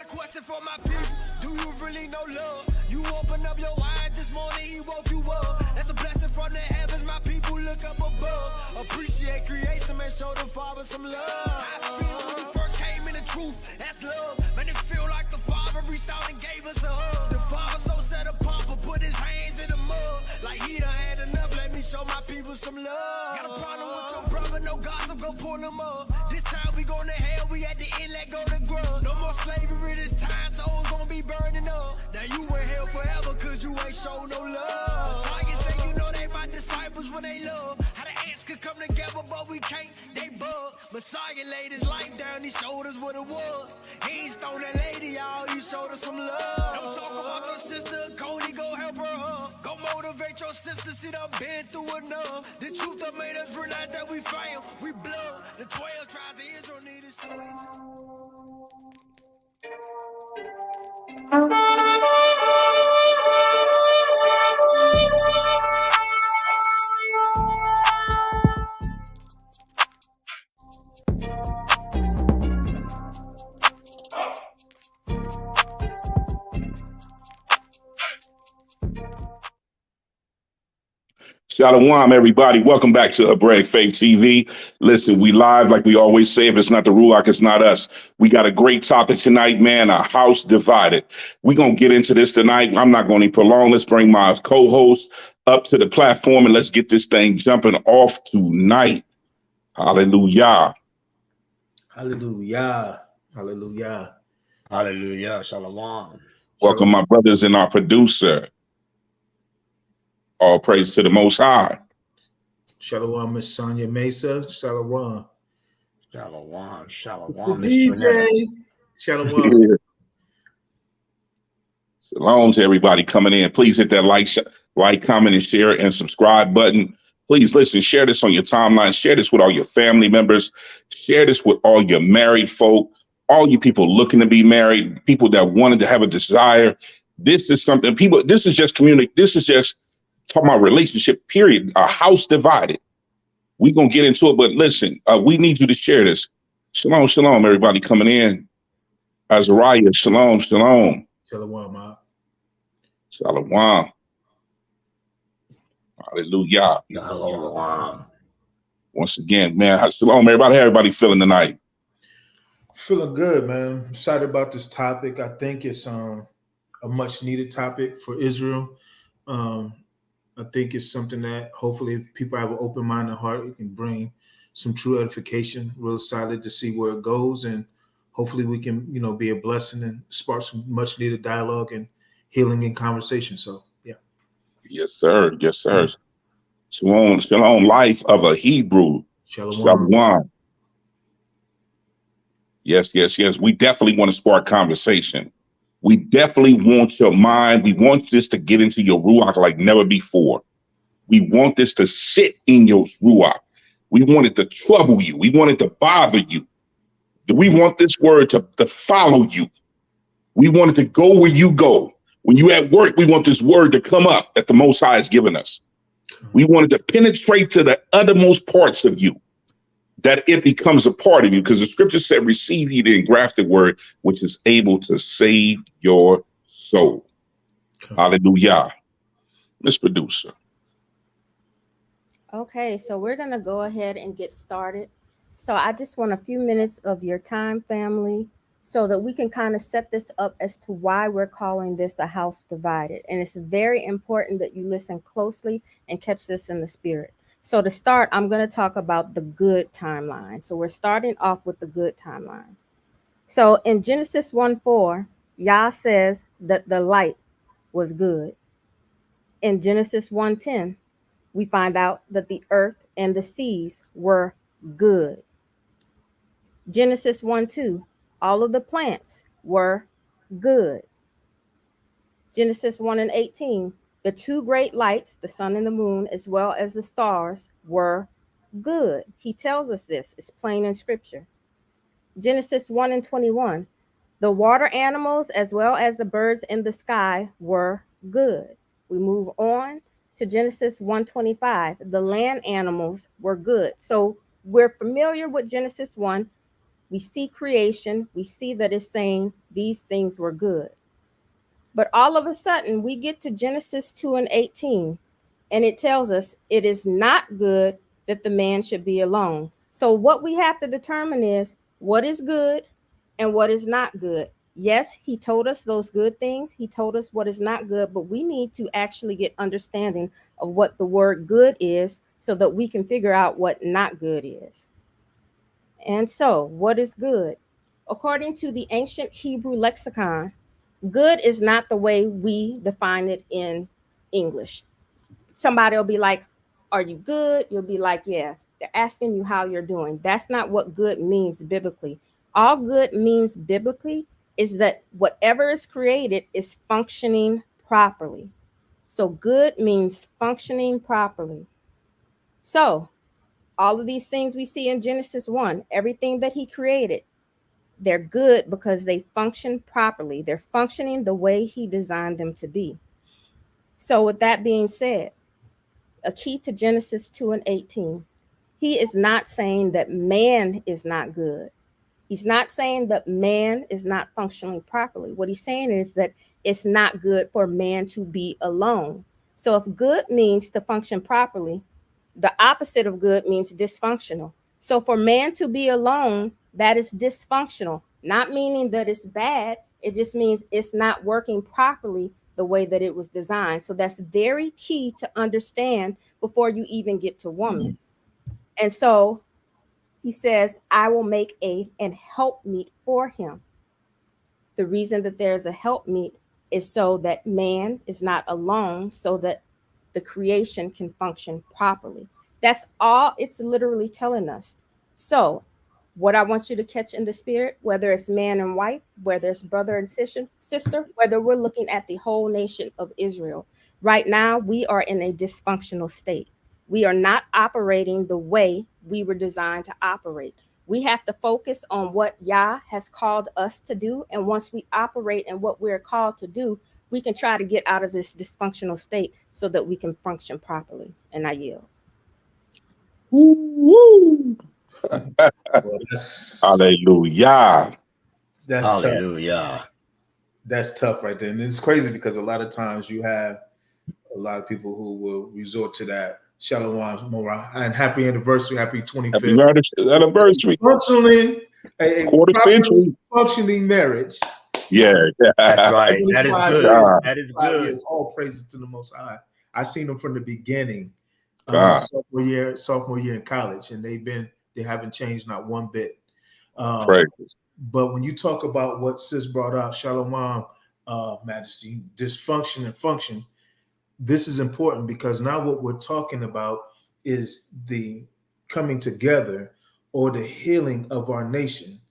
question for my people. Do you really know love? You open up your eyes this morning, he woke you up. That's a blessing from the heavens, my people look up above. Appreciate creation, man, show the Father some love. I feel when we first came in the truth, that's love. Man, it feel like the Father reached out and gave us a hug. The Father so set apart, but put his hands in the mud. Like he done had enough, let me show my people some love. Got a problem with your brother, no gossip, go pull him up. This time we going to hell, we at the end, let go the grub. No more slavery this time, souls gonna be burning up. Now you in hell forever, cause you ain't show no love. Science say you know they my disciples when they love. How the ants could come together, but we can't, they bug. Messiah laid his life down, he showed us what it was. He ain't stone that lady, y'all, he showed us some love. Don't talk about your sister, Cody, go help her up. Go motivate your sister, see them been through enough. The truth that made us realize that we fail, we blood. The 12 tribes of Israel needed strength. Shalom, everybody. Welcome back to Hebraic Faith TV. Listen, we live like we always say. If it's not the Ruach, it's not us. We got a great topic tonight, man. A house divided. We're going to get into this tonight. I'm not going to prolong. Let's bring my co-host up to the platform and let's get this thing jumping off tonight. Hallelujah. Hallelujah. Hallelujah. Hallelujah. Shalom. Welcome, my brothers and our producer. All praise to the Most High. Shalom, Miss Sonia Mesa. Shalom. Shalom. The Shalom, Miss DJ. Trinetta. Shalom. Shalom to everybody coming in. Please hit that like, comment, and share and subscribe button. Please listen, share this on your timeline. Share this with all your family members. Share this with all your married folk, all you people looking to be married, people that wanted to have a desire. This is something this is just community. This is just talking about relationship, period. A house divided. We're going to get into it, but listen, we need you to share this. Shalom, shalom, everybody coming in. Azariah, shalom, shalom. Shalom, Ma. Shalom. Hallelujah. Shalom. Once again, man, shalom, everybody. How everybody feeling tonight? Feeling good, man. I'm excited about this topic. I think it's a much needed topic for Israel. I think it's something that hopefully if people have an open mind and heart, it can bring some true edification. Real excited to see where it goes. And hopefully we can, be a blessing and spark some much needed dialogue and healing and conversation. So, yeah. Yes, sir. Yes, sir. Shalom, shalom, life of a Hebrew. Shalom. Shalom. Yes, yes, yes. We definitely want to spark conversation. We definitely want your mind. We want this to get into your Ruach like never before. We want this to sit in your Ruach. We want it to trouble you. We want it to bother you. We want this word to follow you. We want it to go where you go. When you're at work, we want this word to come up that the Most High has given us. We want it to penetrate to the uttermost parts of you, that it becomes a part of you, because the scripture said, receive ye the engrafted word, which is able to save your soul. Okay. Hallelujah. Miss Producer. Okay, so we're going to go ahead and get started. So I just want a few minutes of your time, family, so that we can kind of set this up as to why we're calling this a house divided. And it's very important that you listen closely and catch this in the spirit. So to start, I'm going to talk about the good timeline. So we're starting off with the good timeline. So in Genesis 1:4, Yah says that the light was good. In Genesis 1:10, we find out that the earth and the seas were good. Genesis 1:2, all of the plants were good. Genesis 1:18, the two great lights, the sun and the moon, as well as the stars, were good. He tells us this. It's plain in scripture. Genesis 1:21, the water animals as well as the birds in the sky were good. We move on to Genesis 1:25. The land animals were good. So we're familiar with Genesis 1. We see creation. We see that it's saying these things were good. But all of a sudden, we get to Genesis 2:18, and it tells us it is not good that the man should be alone. So what we have to determine is what is good and what is not good. Yes, he told us those good things. He told us what is not good, but we need to actually get understanding of what the word good is so that we can figure out what not good is. And so, what is good? According to the ancient Hebrew lexicon, good is not the way we define it in English. Somebody will be like, "Are you good?" You'll be like, "Yeah." They're asking you how you're doing. That's not what good means biblically. All good means biblically is that whatever is created is functioning properly. So good means functioning properly. So all of these things we see in Genesis 1, everything that he created, they're good because they function properly. They're functioning the way he designed them to be. So with that being said, a key to Genesis 2:18, he is not saying that man is not good. He's not saying that man is not functioning properly. What he's saying is that it's not good for man to be alone. So if good means to function properly, the opposite of good means dysfunctional. So for man to be alone, that is dysfunctional, not meaning that it's bad. It just means it's not working properly the way that it was designed. So that's very key to understand before you even get to woman. And so he says, I will make an helpmeet for him. The reason that there's a helpmeet is so that man is not alone, so that the creation can function properly. That's all it's literally telling us. So what I want you to catch in the spirit, whether it's man and wife, whether it's brother and sister, whether we're looking at the whole nation of Israel, right now we are in a dysfunctional state. We are not operating the way we were designed to operate. We have to focus on what Yah has called us to do. And once we operate in what we're called to do, we can try to get out of this dysfunctional state so that we can function properly. And I yield. Woo! Well, Hallelujah. that's Hallelujah. tough. That's tough right there. And it's crazy because a lot of times you have a lot of people who will resort to that. Shalom, Morah, and happy anniversary, happy 25th Happy anniversary. Functionally, a Quarter century. functioning marriage. Yeah. That's right. That is 25 good. God. That is 5 good. years, all praises to the Most High. I seen them from the beginning, God. sophomore year in college, and they haven't changed not one bit. Praise. But when you talk about what Sis brought out, Shalom, Majesty, dysfunction and function, this is important because now what we're talking about is the coming together or the healing of our nation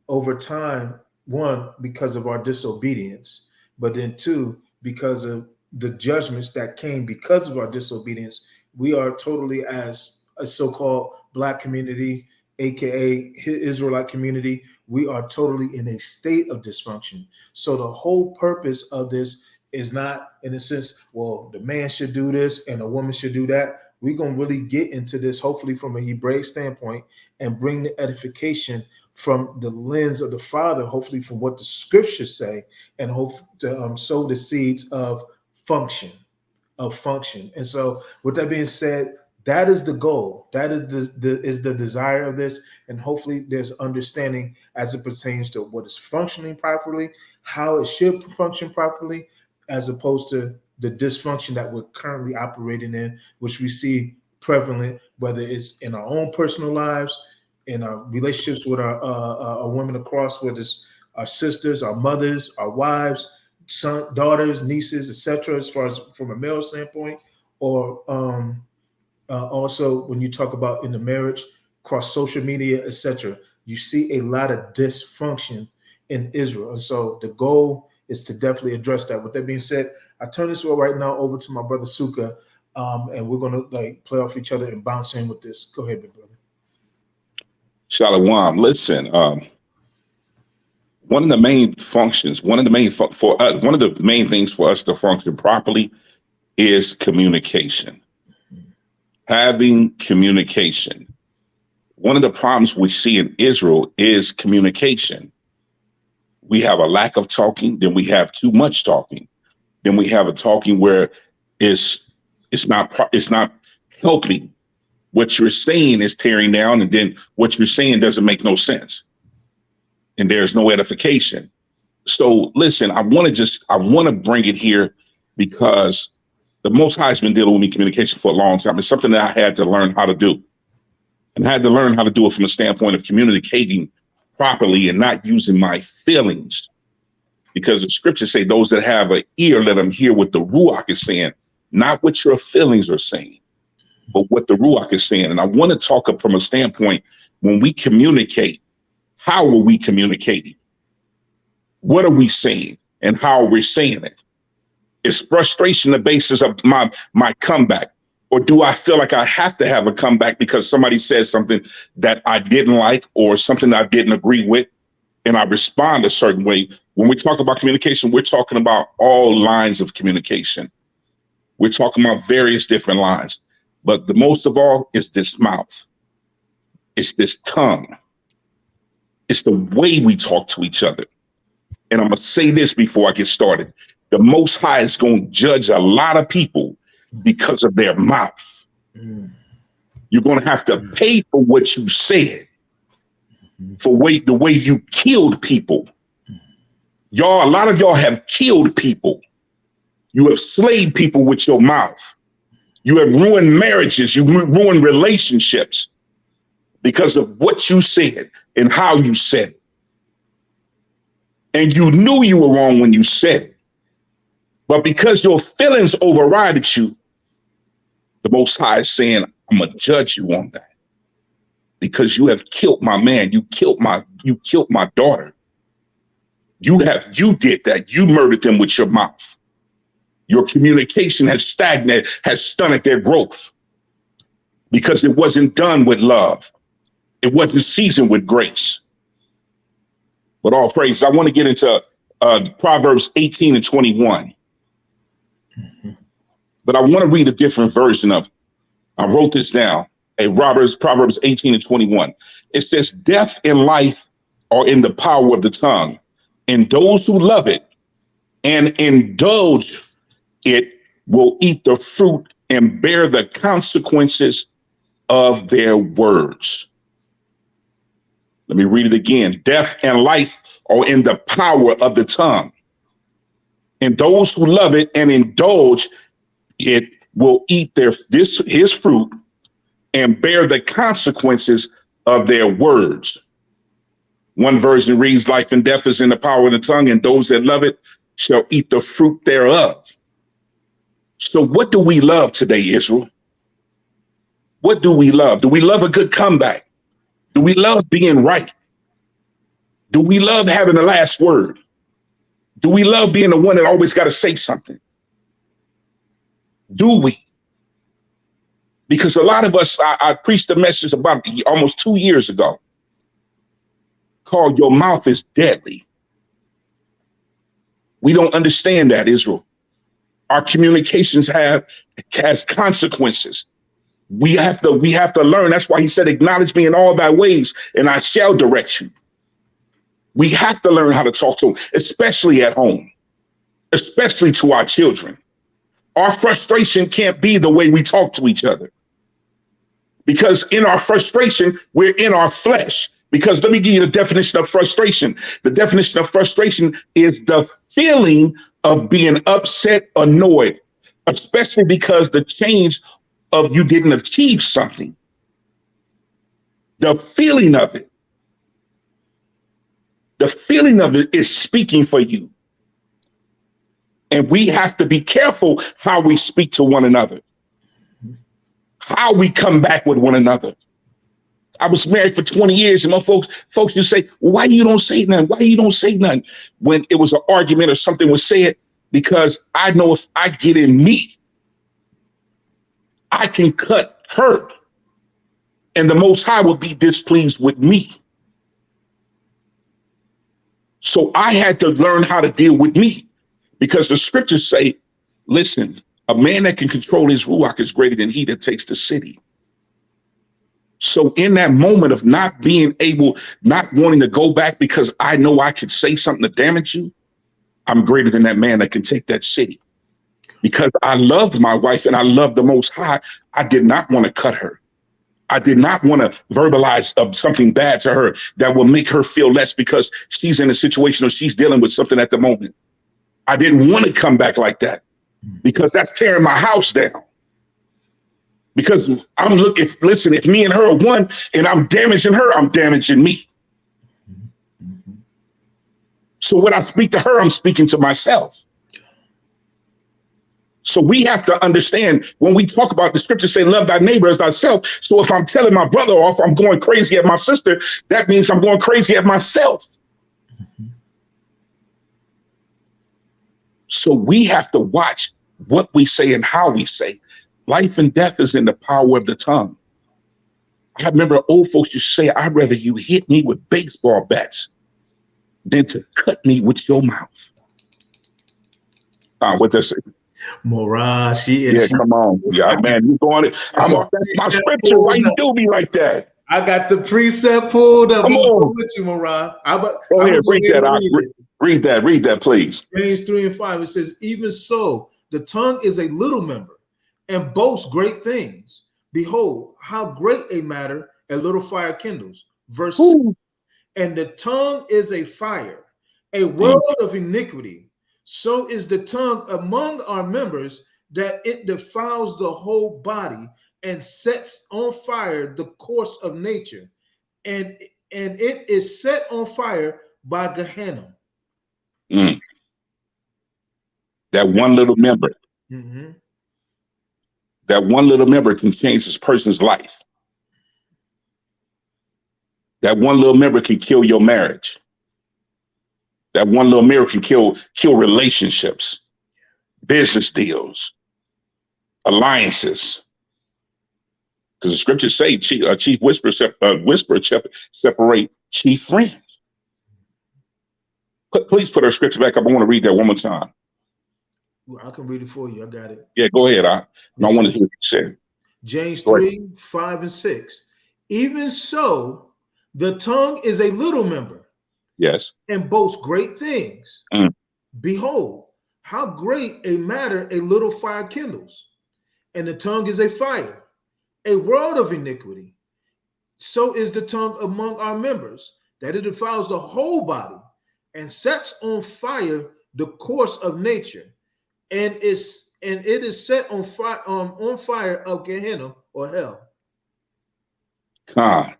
over time. One, because of our disobedience, but then two, because of the judgments that came because of our disobedience. We are totally, as a so-called Black community, aka Israelite community, we are totally in a state of dysfunction. So the whole purpose of this is not, in a sense, well, the man should do this and a woman should do that. We're going to really get into this, hopefully from a Hebraic standpoint, and bring the edification from the lens of the Father, hopefully from what the scriptures say, and hope to sow the seeds of function. And so with that being said, that is the goal. That is the desire of this. And hopefully there's understanding as it pertains to what is functioning properly, how it should function properly, as opposed to the dysfunction that we're currently operating in, which we see prevalent, whether it's in our own personal lives, in our relationships with our women across, whether it's our sisters, our mothers, our wives, son, daughters, nieces, etc., as far as from a male standpoint, or also when you talk about in the marriage, across social media, etc., you see a lot of dysfunction in Israel. And so the goal is to definitely address that. With that being said, I turn this right now over to my brother Suka, and we're gonna play off each other and bounce in with this. Go ahead, big brother. Shalom. Listen, one of the main functions, one of the main things for us to function properly is communication. Having communication. one of the problems we see in Israel is communication. We have a lack of talking, then we have too much talking. Then we have a talking where it's not helping. What you're saying is tearing down, and then what you're saying doesn't make no sense. And there's no edification. So listen, I want to bring it here because the Most High has been dealing with me communication for a long time. It's something that I had to learn how to do. And I had to learn how to do it from a standpoint of communicating properly and not using my feelings. Because the scriptures say those that have an ear, let them hear what the Ruach is saying, not what your feelings are saying, but what the Ruach is saying. And I want to talk up from a standpoint, when we communicate, how are we communicating? What are we saying and how are we saying it? Is frustration the basis of my comeback? Or do I feel like I have to have a comeback because somebody says something that I didn't like or something I didn't agree with, and I respond a certain way? When we talk about communication, we're talking about all lines of communication. We're talking about various different lines. But the most of all is this mouth. It's this tongue. It's the way we talk to each other. And I'm going to say this before I get started. The Most High is going to judge a lot of people because of their mouth. You're going to have to pay for what you said, for the way you killed people. Y'all, a lot of y'all have killed people. You have slayed people with your mouth. You have ruined marriages. You ruined relationships because of what you said and how you said it. And you knew you were wrong when you said it. But because your feelings overrided you, the Most High is saying, I'm going to judge you on that. Because you have killed my man. You killed my daughter. You did that. You murdered them with your mouth. Your communication has stagnated, has stunted their growth because it wasn't done with love. It wasn't seasoned with grace. But all praise, I want to get into Proverbs 18 and 21. But I want to read a different version of it. I wrote this down. Proverbs 18 and 21. It says, death and life are in the power of the tongue, and those who love it and indulge it will eat the fruit and bear the consequences of their words. Let me read it again. Death and life are in the power of the tongue, and those who love it and indulge it will eat his fruit and bear the consequences of their words. One version reads, life and death is in the power of the tongue, and those that love it shall eat the fruit thereof. So what do we love today, Israel? What do we love? Do we love a good comeback? Do we love being right? Do we love having the last word? Do we love being the one that always got to say something? Do we? Because a lot of us, I preached a message about almost 2 years ago called Your Mouth is Deadly. We don't understand that, Israel. Our communications has consequences. We have to learn. That's why he said, acknowledge me in all thy ways, and I shall direct you. We have to learn how to talk to them, especially at home, especially to our children. Our frustration can't be the way we talk to each other. Because in our frustration, we're in our flesh. Because let me give you the definition of frustration. The definition of frustration is the feeling of being upset, annoyed, especially because the change of you didn't achieve something. The feeling of it is speaking for you. And we have to be careful how we speak to one another, how we come back with one another. I was married for 20 years, and my folks just say, well, why you don't say nothing? Why you don't say nothing? When it was an argument or something was said, because I know if I get in me, I can cut her, and the Most High will be displeased with me. So I had to learn how to deal with me, because the scriptures say, listen, a man that can control his ruach is greater than he that takes the city. So in that moment of not being able, not wanting to go back because I know I could say something to damage you, I'm greater than that man that can take that city. Because I loved my wife and I loved the Most High, I did not want to cut her. I did not want to verbalize something bad to her that will make her feel less because she's in a situation or she's dealing with something at the moment. I didn't want to come back like that because that's tearing my house down. Because I'm looking, listen, if me and her are one and I'm damaging her, I'm damaging me. So when I speak to her, I'm speaking to myself. So we have to understand when we talk about the scriptures say, love thy neighbor as thyself. So if I'm telling my brother off, I'm going crazy at my sister, that means I'm going crazy at myself. So we have to watch what we say and how we say. Life and death is in the power of the tongue. I remember old folks used to say, I'd rather you hit me with baseball bats than to cut me with your mouth. What does it? Moran, she is. Yeah, come on. Yeah, man, you going it. That's my scripture. Why you do me like that? I got the precept pulled up. Come on. With you, Moran. Go ahead, read that. Read that, please. James 3:5. It says, even so, the tongue is a little member and boasts great things. Behold, how great a matter a little fire kindles. Verse 6. And the tongue is a fire, a world of iniquity. So is the tongue among our members, that it defiles the whole body and sets on fire the course of nature. And it is set on fire by Gehenna. That one little member. That one little member can change this person's life. That one little member can kill your marriage. That one little member can kill relationships, business deals, alliances. Because the scriptures say chief whisper separate chief friends. Please put our scripture back up. I want to read that one more time. Well, I can read it for you. I got it. Yeah, go ahead. I want to hear what you said. James 3:5-6. Even so, the tongue is a little member. Yes. And boasts great things. Behold, how great a matter a little fire kindles. And the tongue is a fire, a world of iniquity. So is the tongue among our members, that it defiles the whole body and sets on fire the course of nature. And it is set on fire of Gehenna or hell. God.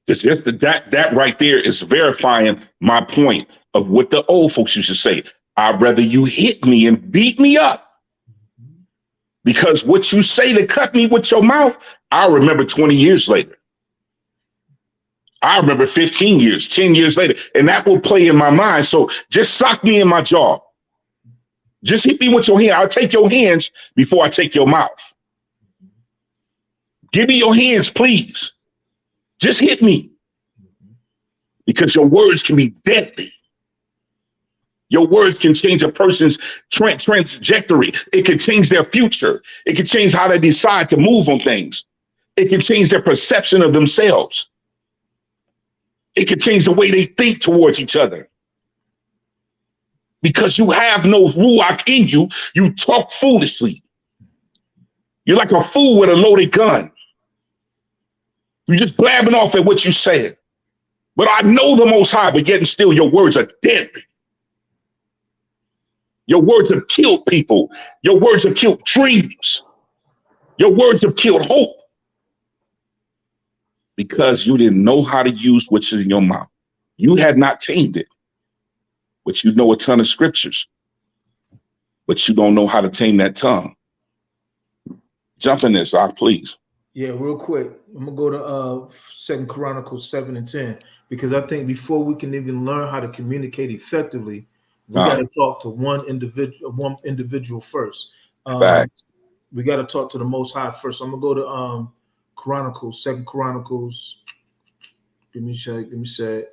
It's just that right there is verifying my point of what the old folks used to say. I'd rather you hit me and beat me up, because what you say to cut me with your mouth, I'll remember 20 years later. I remember 15 years, 10 years later, and that will play in my mind. So just sock me in my jaw. Just hit me with your hand. I'll take your hands before I take your mouth. Give me your hands, please. Just hit me, because your words can be deadly. Your words can change a person's trajectory. It can change their future. It can change how they decide to move on things. It can change their perception of themselves. It can change the way they think towards each other. Because you have no ruach in you, you talk foolishly. You're like a fool with a loaded gun. You're just blabbing off at what you said. But I know the Most High, but yet and still your words are deadly. Your words have killed people. Your words have killed dreams. Your words have killed hope. Because you didn't know how to use what's in your mouth. You had not tamed it. But you know a ton of scriptures. But you don't know how to tame that tongue. Jump in this, please. Yeah, real quick. I'm gonna go to 2 Chronicles 7:10, because I think before we can even learn how to communicate effectively, we got to talk to one individual first. We got to talk to the Most High first. So I'm gonna go to Chronicles, 2 Chronicles. Give me a check. Let me say.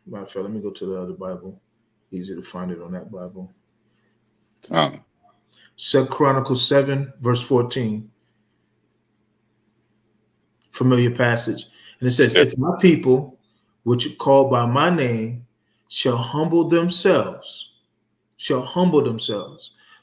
Matter of fact, let me go to the other Bible. Easier to find it on that Bible. 2 Chronicles 7, verse 14. Familiar passage. And it says, if my people, which are called by my name, shall humble themselves.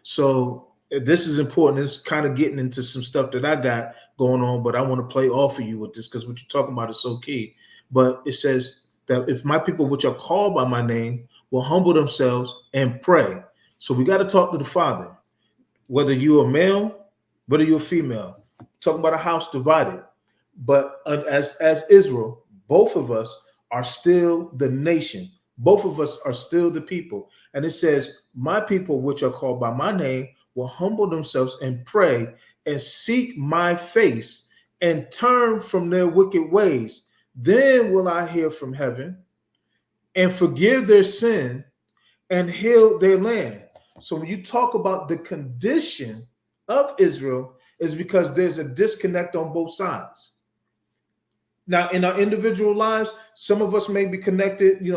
So this is important. It's kind of getting into some stuff that I got going on, but I want to play off of you with this because what you're talking about is so key. But it says that if my people, which are called by my name, will humble themselves and pray. So we got to talk to the Father, whether you're a male, whether you're a female, talking about a house divided. But as Israel, both of us are still the nation. Both of us are still the people. And it says, my people, which are called by my name, will humble themselves and pray and seek my face and turn from their wicked ways. Then will I hear from heaven and forgive their sin and heal their land. So when you talk about the condition of Israel, is because there's a disconnect on both sides. Now, in our individual lives, some of us may be connected,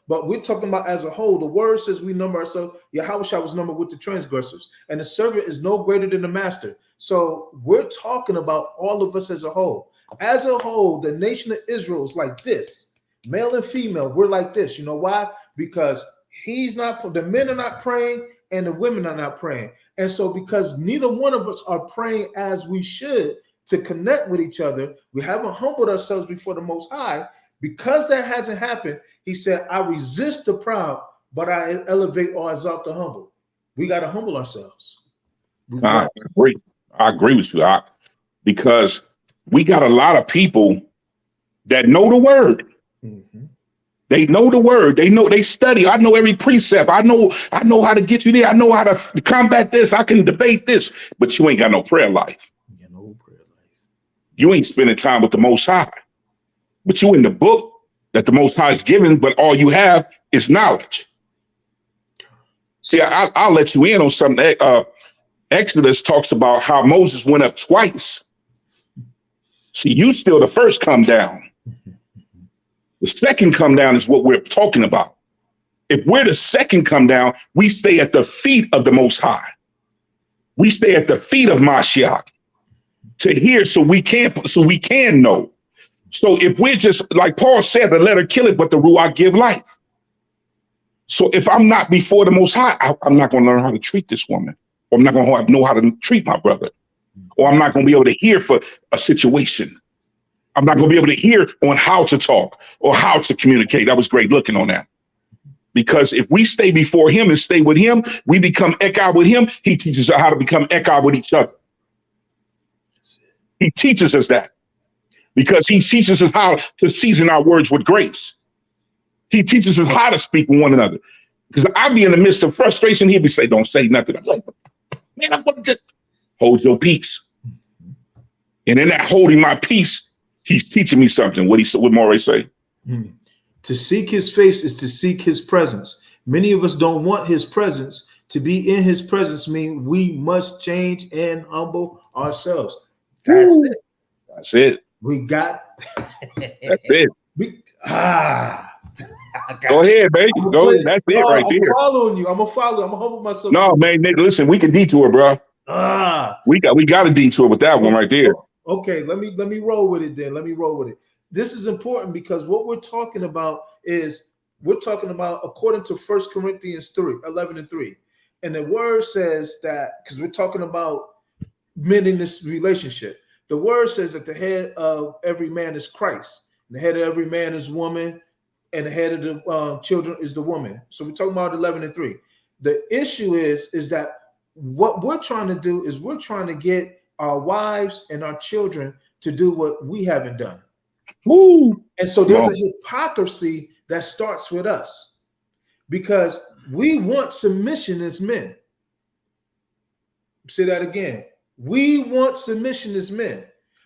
but we're talking about as a whole. The word says we number ourselves. Yahushua was numbered with the transgressors, and the servant is no greater than the master. So we're talking about all of us as a whole. As a whole, the nation of Israel is like this, male and female. We're like this. You know why? Because the men are not praying and the women are not praying. And so because neither one of us are praying as we should, to connect with each other, we haven't humbled ourselves before the Most High. Because that hasn't happened, he said, I resist the proud, but I elevate or exalt the humble. We got to humble ourselves. I agree with you, because we got a lot of people that know the word. Mm-hmm. They know the word. They study. I know every precept. I know how to get you there. I know how to combat this. I can debate this, but you ain't got no prayer life. You ain't spending time with the Most High, but you in the book that the Most High is given, but all you have is knowledge. See, I'll let you in on something. Exodus talks about how Moses went up twice. See, you still the first come down. The second come down is what we're talking about. If we're the second come down, we stay at the feet of the Most High. We stay at the feet of Mashiach. To hear so we can know. So if we're just, like Paul said, the letter kill it, but the Ruach give life. So if I'm not before the Most High, I'm not going to learn how to treat this woman. Or I'm not going to know how to treat my brother. Or I'm not going to be able to hear for a situation. I'm not going to be able to hear on how to talk or how to communicate. That was great looking on that. Because if we stay before him and stay with him, we become Echad with him. He teaches us how to become Echad with each other. He teaches us that because he teaches us how to season our words with grace. He teaches us how to speak with one another. Because I'd be in the midst of frustration. He'd be saying, don't say nothing. I'm like, man, I want to just hold your peace. And in that holding my peace, he's teaching me something. What Morey say? To seek his face is to seek his presence. Many of us don't want his presence. To be in his presence means we must change and humble ourselves. That's it. That's it. We got. That's it. Go ahead, baby. Go ahead. That's it right there. I'm following you. I'm gonna follow. I'm gonna humble myself. No, too. man. Listen, we can detour, bro. We got a detour with that one right there. Okay, let me roll with it then. Let me roll with it. This is important because what we're talking about according to 1 Corinthians 3:11-3, and the word says that because we're talking about men in this relationship. The word says that the head of every man is Christ. The head of every man is woman, and the head of the children is the woman. So we're talking about 11-3. The issue is that what we're trying to do is we're trying to get our wives and our children to do what we haven't done. Woo. And so there's a hypocrisy that starts with us because we want submission as men. Say that again. We want submission as men,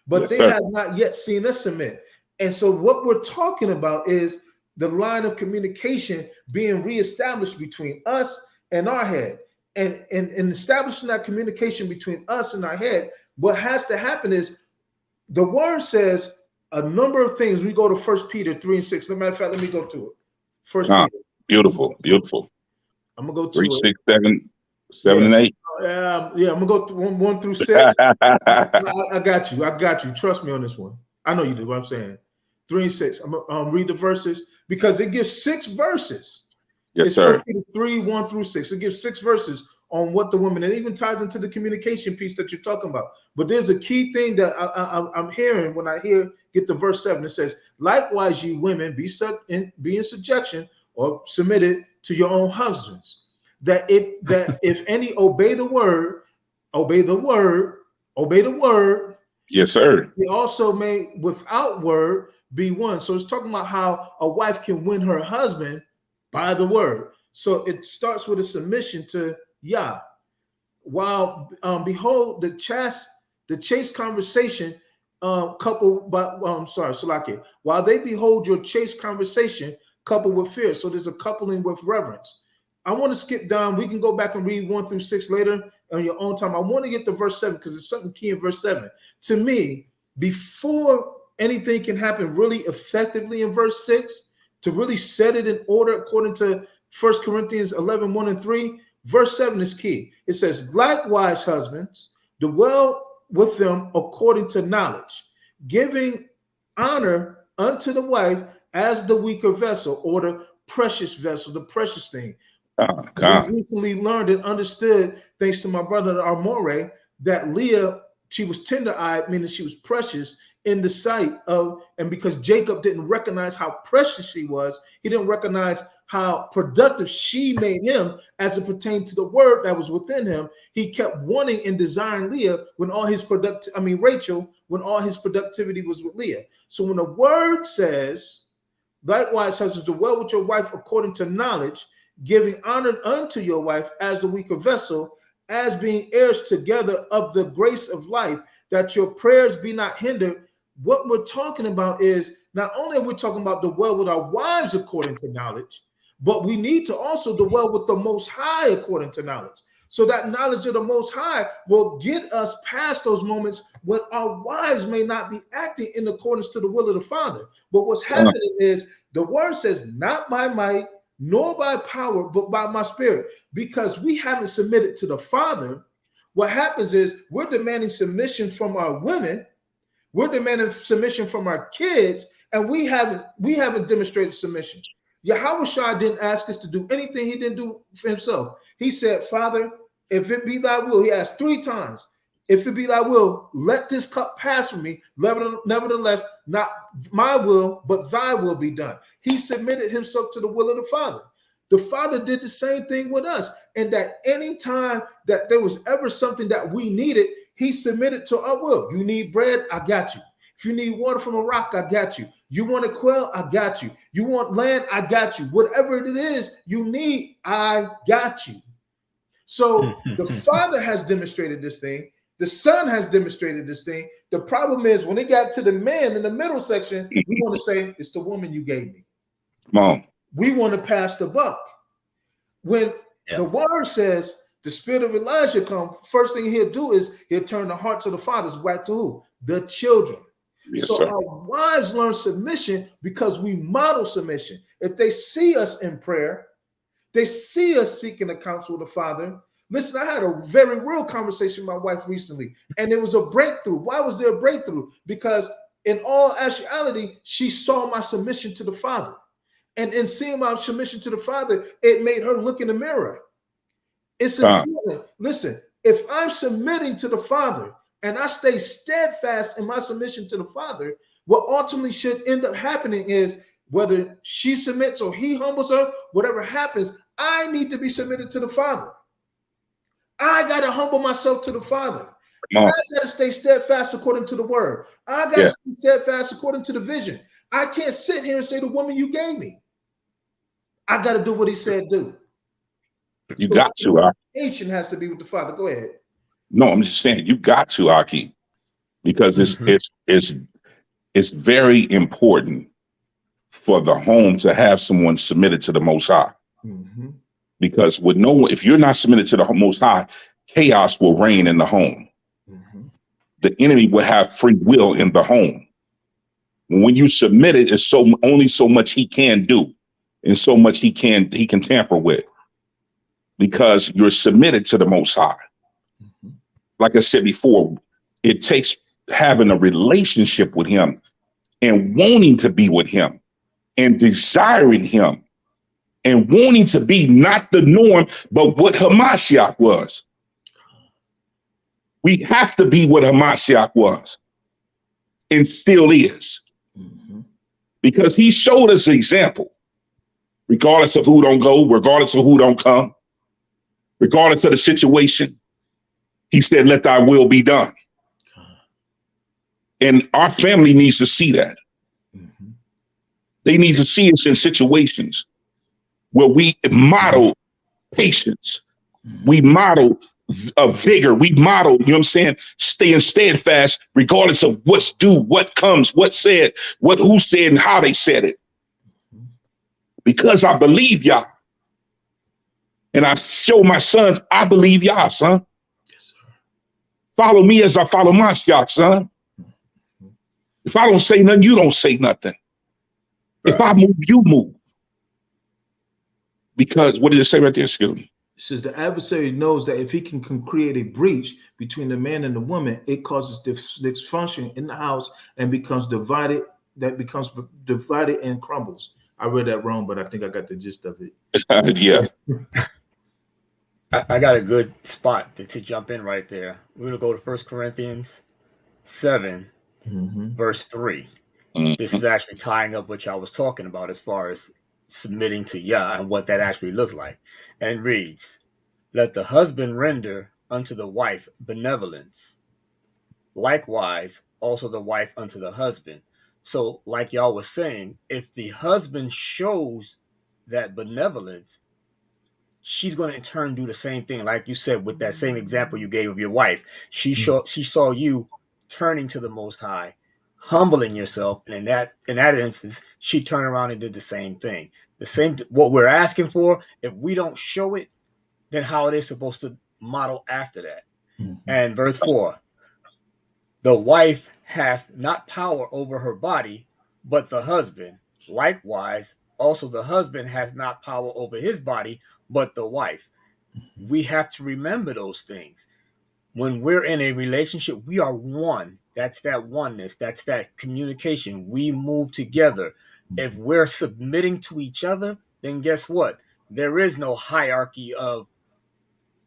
but they have not yet seen us submit. And so what we're talking about is the line of communication being reestablished between us and our head. And establishing that communication between us and our head, what has to happen is the word says a number of things. We go to 1 Peter 3:6. As a matter of fact, let me go to it. 1 Peter. Beautiful. I'm going to go to 3, 6, 7, 7, and 8. Yeah, I'm gonna go through one through 6. I got you. I got you. Trust me on this one. I know you do. What I'm saying, 3 and 6. I'm gonna read the verses because it gives 6 verses. Yes, it's sir. 3, 1 through 6. It gives 6 verses on what the woman, and it even ties into the communication piece that you're talking about. But there's a key thing that I'm hearing when I get to verse 7. It says, "Likewise, ye women, be in subjection or submitted to your own husbands, that if any obey the word, Yes, sir. he also may without word be won." So it's talking about how a wife can win her husband by the word. So it starts with a submission to Yah. While behold, the chaste conversation coupled by Salakia. While they behold your chaste conversation coupled with fear. So there's a coupling with reverence. I want to skip down. We can go back and read 1 through 6 later on your own time. I want to get to verse 7 because it's something key in verse 7. To me, before anything can happen really effectively in verse 6, to really set it in order according to 1 Corinthians 11, 1 and 3, verse 7 is key. It says, "Likewise, husbands, dwell with them according to knowledge, giving honor unto the wife as the weaker vessel," or the precious vessel, the precious thing. We recently learned and understood, thanks to my brother Armore, that Leah, she was tender-eyed, meaning she was precious in the sight of, and because Jacob didn't recognize how precious she was, he didn't recognize how productive she made him as it pertained to the word that was within him. He kept wanting and desiring Leah when all his Rachel, when all his productivity was with Leah. So when the word says, "Likewise, husbands, dwell with your wife according to knowledge, giving honor unto your wife as the weaker vessel, as being heirs together of the grace of life, that your prayers be not hindered." What we're talking about is not only are we talking about dwell with our wives according to knowledge, but we need to also dwell with the Most High according to knowledge. So that knowledge of the Most High will get us past those moments when our wives may not be acting in accordance to the will of the Father. But what's happening is the word says, "Not by might, nor by power, but by my spirit." Because we haven't submitted to the Father, what happens is we're demanding submission from our women, we're demanding submission from our kids, and we haven't demonstrated submission. Yahushua didn't ask us to do anything he didn't do for himself. He said, "Father, if it be thy will," he asked 3 times, "if it be thy will, let this cup pass from me. Nevertheless, not my will, but thy will be done." He submitted himself to the will of the Father. The Father did the same thing with us. And that any time that there was ever something that we needed, he submitted to our will. You need bread, I got you. If you need water from a rock, I got you. You want a quail, I got you. You want land, I got you. Whatever it is you need, I got you. So the Father has demonstrated this thing. The Son has demonstrated this thing. The problem is when it got to the man in the middle section, we want to say, "It's the woman you gave me." Come on. We want to pass the buck. When the word says the spirit of Elijah come, first thing he'll do is he'll turn the hearts of the fathers back to who? The children. Yes, so sir. our wives learn submission because we model submission. If they see us in prayer, they see us seeking the counsel of the Father. Listen, I had a very real conversation with my wife recently, and it was a breakthrough. Why was there a breakthrough? Because in all actuality, she saw my submission to the Father. And in seeing my submission to the Father, it made her look in the mirror. It's important. Listen, if I'm submitting to the Father and I stay steadfast in my submission to the Father, what ultimately should end up happening is whether she submits or he humbles her, whatever happens, I need to be submitted to the Father. I got to humble myself to the Father. I got to stay steadfast according to the word. I got to stay steadfast according to the vision. I can't sit here and say, "The woman you gave me." I got to do what he said do. You got to. Communication has to be with the Father. Go ahead. No, I'm just saying you got to, Aki, because it's very important for the home to have someone submitted to the Most High. Mm-hmm. Because if you're not submitted to the Most High, chaos will reign in the home. Mm-hmm. The enemy will have free will in the home. When you submit it, it's only so much he can do, and so much he can tamper with, because you're submitted to the Most High. like I said before, it takes having a relationship with him and wanting to be with him and desiring him and wanting to be not the norm, but what Hamashiach was. We have to be what Hamashiach was and still is. Mm-hmm. Because he showed us an example, regardless of who don't go, regardless of who don't come, regardless of the situation. He said, let thy will be done. And our family needs to see that. Mm-hmm. They need to see us in situations where we model patience. Mm-hmm. We model vigor. We model, you know what I'm saying, staying steadfast, regardless of what's due, what comes, what's said, who said and how they said it. Because I believe y'all. And I show my sons, I believe y'all, son. Yes, sir. Follow me as I follow my Mashiach, son. If I don't say nothing, you don't say nothing. Right. If I move, you move. Because what did it say right there, Skip? It says the adversary knows that if he can create a breach between the man and the woman, it causes dysfunction in the house and becomes divided. That becomes divided and crumbles. I read that wrong, but I think I got the gist of it. Yeah. I got a good spot to jump in right there. We're going to go to 1 Corinthians 7, verse 3. Mm-hmm. This is actually tying up what y'all was talking about as far as submitting to Yah and what that actually looked like. And it reads, let the husband render unto the wife benevolence. Likewise, also the wife unto the husband. So like y'all was saying, if the husband shows that benevolence, she's going to in turn do the same thing. Like you said, with that same example you gave of your wife, she saw you turning to the Most High, humbling yourself, and in that instance, she turned around and did the same thing. The same what we're asking for. If we don't show it, then how it is supposed to model after that. And verse 4, the wife hath not power over her body, but the husband. Likewise, also the husband has not power over his body, but the wife. We have to remember those things. When we're in a relationship, we are one. That's that oneness. That's that communication. We move together. If we're submitting to each other, then guess what? There is no hierarchy of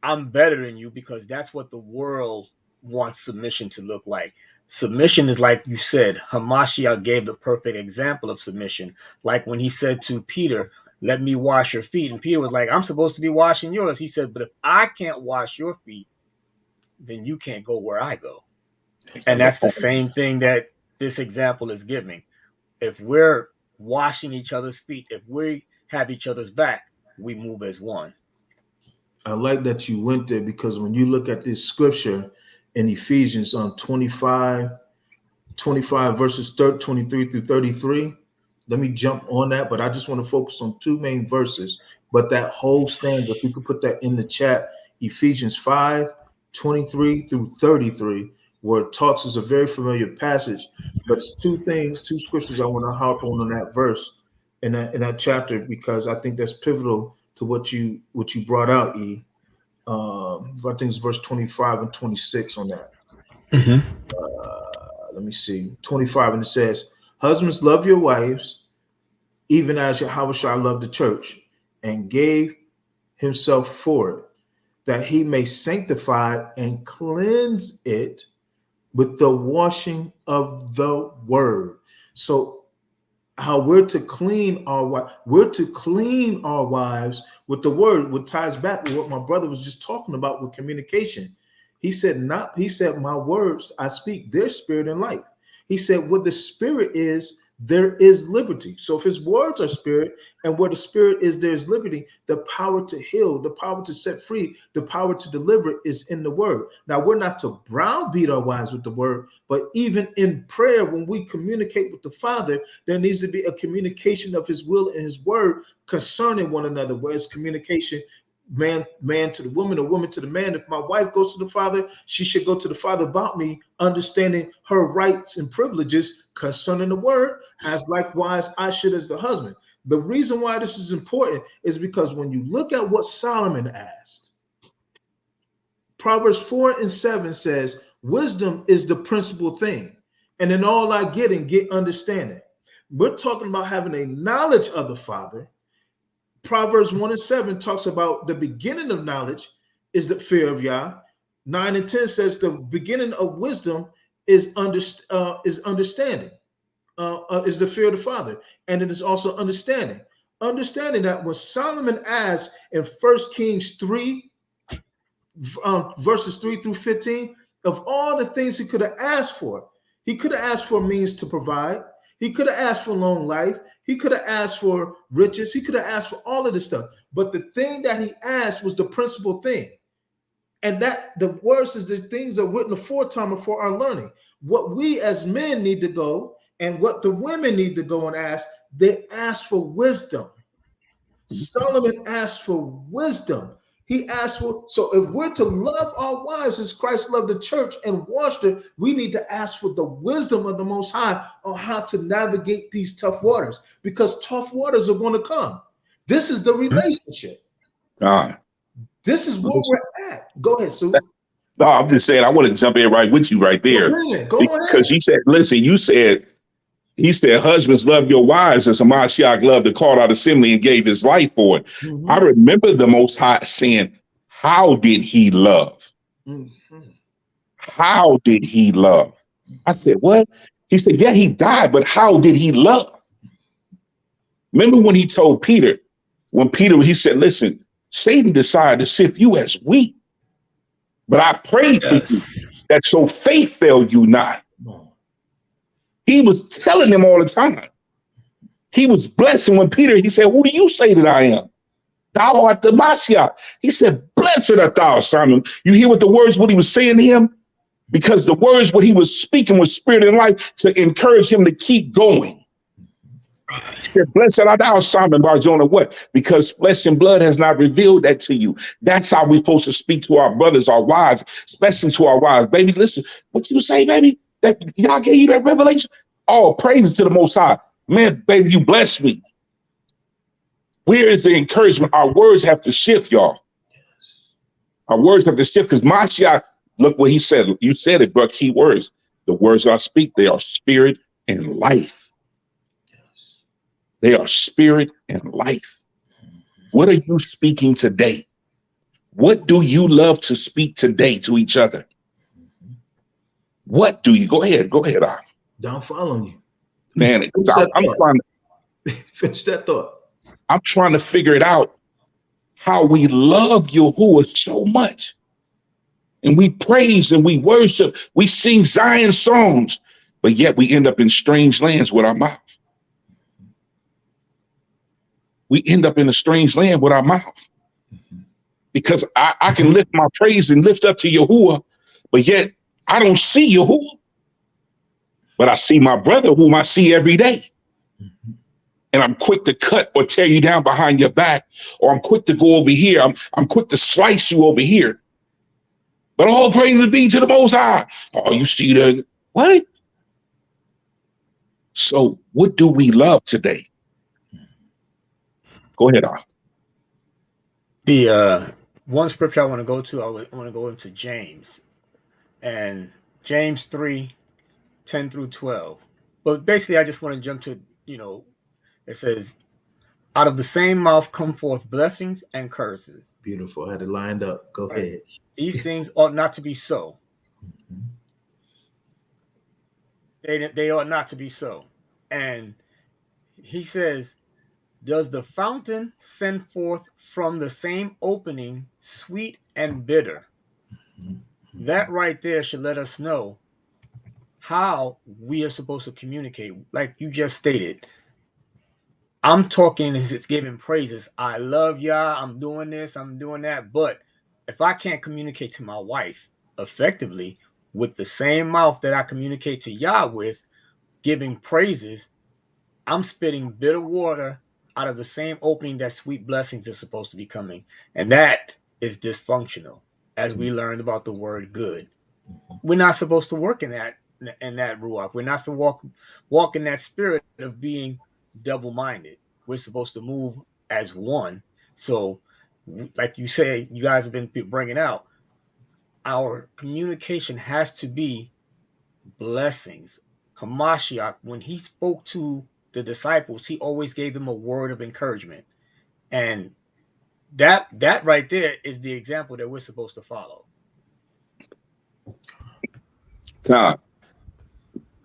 I'm better than you, because that's what the world wants submission to look like. Submission is like you said, Hamashiach gave the perfect example of submission. Like when he said to Peter, let me wash your feet. And Peter was like, I'm supposed to be washing yours. He said, but if I can't wash your feet, then you can't go where I go. And that's the same thing that this example is giving. If we're washing each other's feet, if we have each other's back, we move as one. I like that you went there, because when you look at this scripture in Ephesians 25 verses 23 through 33, let me jump on that, but I just want to focus on two main verses. But that whole stanza, if you could put that in the chat, Ephesians 5, 23 through 33, where it talks, is a very familiar passage, but it's two scriptures I want to harp on that verse in that chapter, because I think that's pivotal to what you brought out, E. I think it's verse 25 and 26 on that. Let me see, 25, and it says, husbands, love your wives, even as Yahushua loved the church and gave himself for it, that he may sanctify and cleanse it with the washing of the word. So how we're to clean our wives with the word, what ties back with what my brother was just talking about with communication. He said, my words I speak, their spirit and life. He said, what the spirit is, there is liberty. So if his words are spirit, and where the spirit is, there's liberty. The power to heal, the power to set free, the power to deliver is in the word. Now, we're not to browbeat our wives with the word, but even in prayer, when we communicate with the Father, there needs to be a communication of his will and his word concerning one another, whereas communication man to the woman, or woman to the man. If my wife goes to the Father, she should go to the Father about me, understanding her rights and privileges concerning the word, as likewise I should as the husband. The reason why this is important is because when you look at what Solomon asked, Proverbs 4:7 says, wisdom is the principal thing. And in all I get understanding. We're talking about having a knowledge of the Father. Proverbs 1:7 talks about the beginning of knowledge is the fear of Yah. 9:10 says the beginning of wisdom is understanding, is the fear of the Father. And it is also understanding. Understanding that when Solomon asked in 1 Kings 3, verses 3 through 15, of all the things he could have asked for, he could have asked for means to provide. He could have asked for long life. He could have asked for riches. He could have asked for all of this stuff. But the thing that he asked was the principal thing. And that the worst is the things are written aforetime for our learning. What we as men need to go and what the women need to go and ask, they ask for wisdom. Solomon asked for wisdom. He asked for, so if we're to love our wives as Christ loved the church and washed her, we need to ask for the wisdom of the Most High on how to navigate these tough waters, because tough waters are going to come. This is the relationship. God. This is where we're at. Go ahead, Sue. No, I'm just saying, I want to jump in right with you right there. Go ahead. Because he said, listen, he said, husbands, love your wives as Mashiach loved the called out assembly and gave his life for it. Mm-hmm. I remember the Most High saying, how did he love? Mm-hmm. How did he love? I said, what? He said, yeah, he died, but how did he love? Remember when he told Peter, he said, listen, Satan decided to sift you as wheat, but I prayed for you that your faith fail you not. He was telling them all the time. He was blessing when Peter, he said, who do you say that I am? Thou art the Mashiach. He said, blessed art thou, Simon. You hear what he was saying to him? Because the words, what he was speaking was spirit and life to encourage him to keep going. He said, blessed art thou, Simon Bar-Jonah. What? Because flesh and blood has not revealed that to you. That's how we're supposed to speak to our brothers, our wives, especially to our wives. Baby, listen, what you say, baby? That y'all gave you that revelation? Oh, praise to the Most High. Man, baby, you blessed me. Where is the encouragement? Our words have to shift, y'all. Our words have to shift because Mashiach, look what he said. You said it, bro. Key words. The words I speak, they are spirit and life. They are spirit and life. What are you speaking today? What do you love to speak today to each other? What do you? Go ahead. Don't follow you. Man, I'm trying to finish that thought. I'm trying to figure it out how we love Yahuwah so much. And we praise and we worship. We sing Zion songs, but yet we end up in strange lands with our mouth. We end up in a strange land with our mouth. Because I can lift my praise and lift up to Yahuwah, but yet I don't see Yahuwah. But I see my brother whom I see every day. And I'm quick to cut or tear you down behind your back, or I'm quick to go over here. I'm quick to slice you over here. But all praise be to the Most High. Oh, you see that? What? So what do we love today? Go ahead, Ahch. The one scripture I want to go to, I want to go into James. And James 3:10 through 12. But basically, I just want to jump to, it says, out of the same mouth come forth blessings and curses. Beautiful. I had it lined up. Go ahead. These things ought not to be so. They ought not to be so. And he says, does the fountain send forth from the same opening sweet and bitter? That right there should let us know how we are supposed to communicate. Like you just stated, I'm talking, it's giving praises. I love Yah. I'm doing this. I'm doing that. But if I can't communicate to my wife effectively with the same mouth that I communicate to Yah with, giving praises, I'm spitting bitter water out of the same opening that sweet blessings are supposed to be coming. And that is dysfunctional, as we learned about the word good. We're not supposed to work in that ruach. We're not supposed to walk in that spirit of being double-minded. We're supposed to move as one. So, like you say, you guys have been bringing out, our communication has to be blessings. Hamashiach, when he spoke to the disciples, he always gave them a word of encouragement. And that right there is the example that we're supposed to follow. God.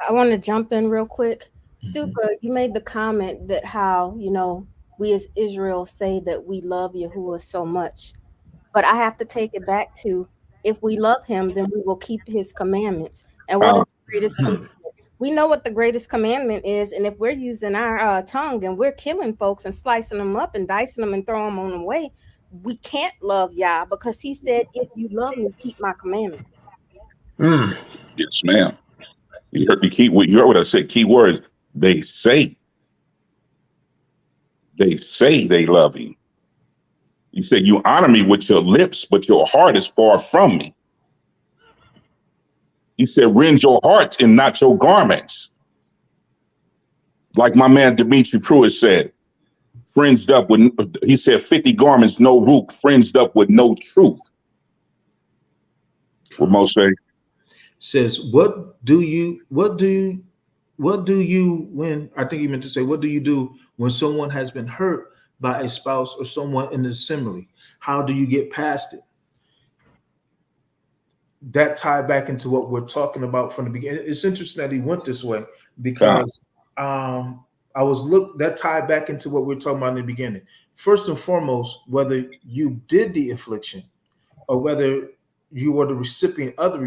I want to jump in real quick. Super, you made the comment that how, we as Israel say that we love Yahuwah so much. But I have to take it back to, if we love him, then we will keep his commandments. And what is the greatest commandment? We know what the greatest commandment is. And if we're using our tongue and we're killing folks and slicing them up and dicing them and throwing them on the way, we can't love Yah, because he said, if you love me, keep my commandments. Yes, ma'am. You heard what I said. Key words. They say they love you. You said you honor me with your lips, but your heart is far from me. He said, rend your hearts and not your garments. Like my man Dimitri Pruitt said, fringed up with, he said, 50 garments, no root, fringed up with no truth. What Mo say? Says, what do you when, I think he meant to say, what do you do when someone has been hurt by a spouse or someone in the assembly? How do you get past it? That tied back into what we're talking about from the beginning. It's interesting that he went this way, because that tied back into what we're talking about in the beginning. First and foremost, whether you did the affliction or whether you were the recipient of the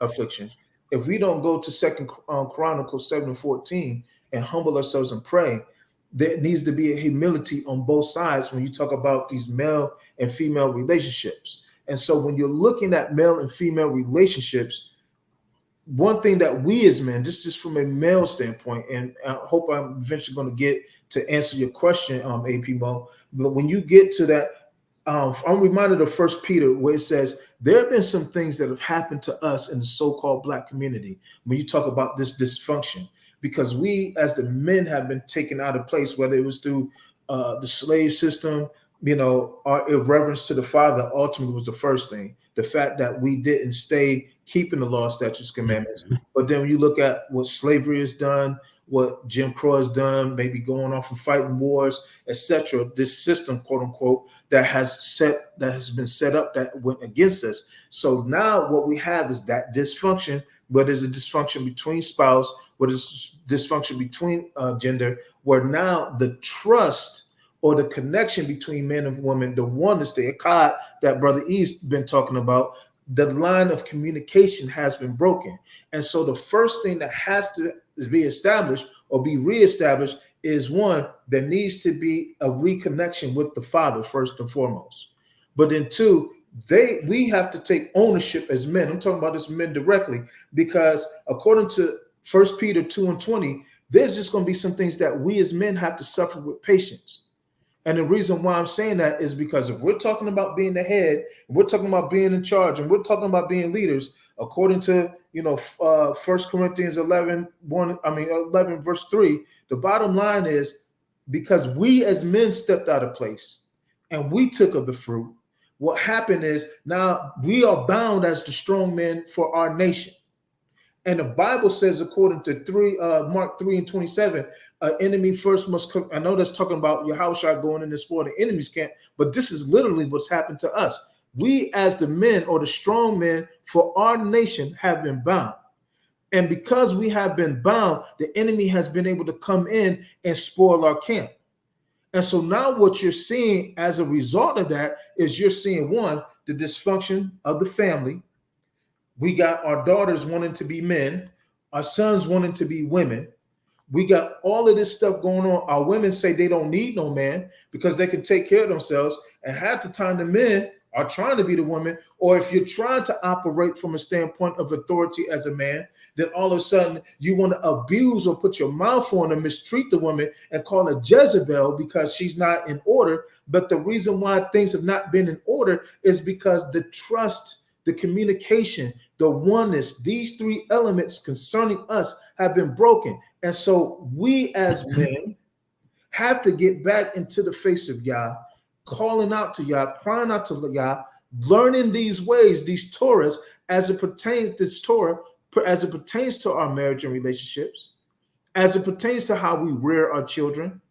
affliction, if we don't go to Second Chronicles 7:14 and humble ourselves and pray, there needs to be a humility on both sides when you talk about these male and female relationships. And so when you're looking at male and female relationships, one thing that we as men, just from a male standpoint, and I hope I'm eventually going to get to answer your question, AP Mo, but when you get to that, I'm reminded of 1 Peter, where it says, there have been some things that have happened to us in the so-called Black community when you talk about this dysfunction, because we as the men have been taken out of place, whether it was through the slave system, our irreverence to the father ultimately was the first thing. The fact that we didn't stay keeping the law, statutes, commandments. But then when you look at what slavery has done, what Jim Crow has done, maybe going off and fighting wars, etc., this system, quote unquote, that has been set up that went against us. So now what we have is that dysfunction, where there's a dysfunction between spouse, where there's dysfunction between gender, where now the trust or the connection between men and women, the oneness, the echad that Brother E's been talking about, the line of communication has been broken. And so the first thing that has to be established or be reestablished is, one, there needs to be a reconnection with the Father first and foremost. But then two, we have to take ownership as men. I'm talking about this men directly, because according to 1 Peter 2:20, there's just going to be some things that we as men have to suffer with patience. And the reason why I'm saying that is because if we're talking about being the head, we're talking about being in charge, and we're talking about being leaders, according to 1 Corinthians 11 verse 3, the bottom line is, because we as men stepped out of place and we took of the fruit, what happened is now we are bound as the strong men for our nation. And the Bible says, according to Mark 3:27, an enemy first must come. I know that's talking about Yahushua going in this war, the enemy's camp, but this is literally what's happened to us. We as the men, or the strong men for our nation, have been bound. And because we have been bound, the enemy has been able to come in and spoil our camp. And so now what you're seeing as a result of that is you're seeing, one, the dysfunction of the family. We got our daughters wanting to be men, our sons wanting to be women. We got all of this stuff going on. Our women say they don't need no man because they can take care of themselves. And half the time the men are trying to be the woman. Or if you're trying to operate from a standpoint of authority as a man, then all of a sudden you want to abuse or put your mouth on and mistreat the woman and call her Jezebel because she's not in order. But the reason why things have not been in order is because the trust, the communication, the oneness, these three elements concerning us have been broken. And so we as men have to get back into the face of Yah, calling out to Yah, crying out to Yah, learning these ways, these Torahs, as it pertains to our marriage and relationships, as it pertains to how we rear our children,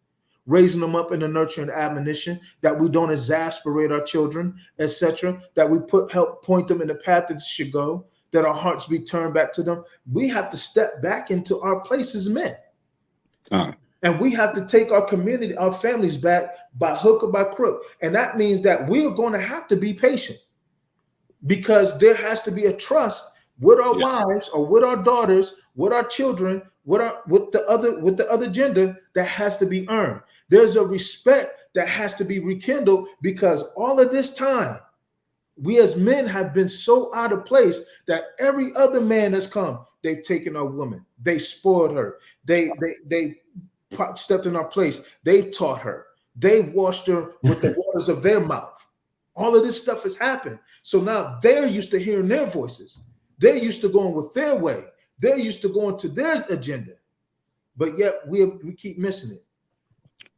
raising them up in the nurture and admonition, that we don't exasperate our children, etc., that we help point them in the path that they should go, that our hearts be turned back to them. We have to step back into our place as men. And we have to take our community, our families back by hook or by crook. And that means that we are going to have to be patient, because there has to be a trust with our wives or with our daughters, with our children, with the other gender, that has to be earned. There's a respect that has to be rekindled, because all of this time, we as men have been so out of place that every other man that's come, they've taken our woman, they spoiled her, they stepped in our place, they've taught her, they've washed her with the waters of their mouth. All of this stuff has happened. So now they're used to hearing their voices. They're used to going with their way. They're used to going to their agenda. But yet we keep missing it.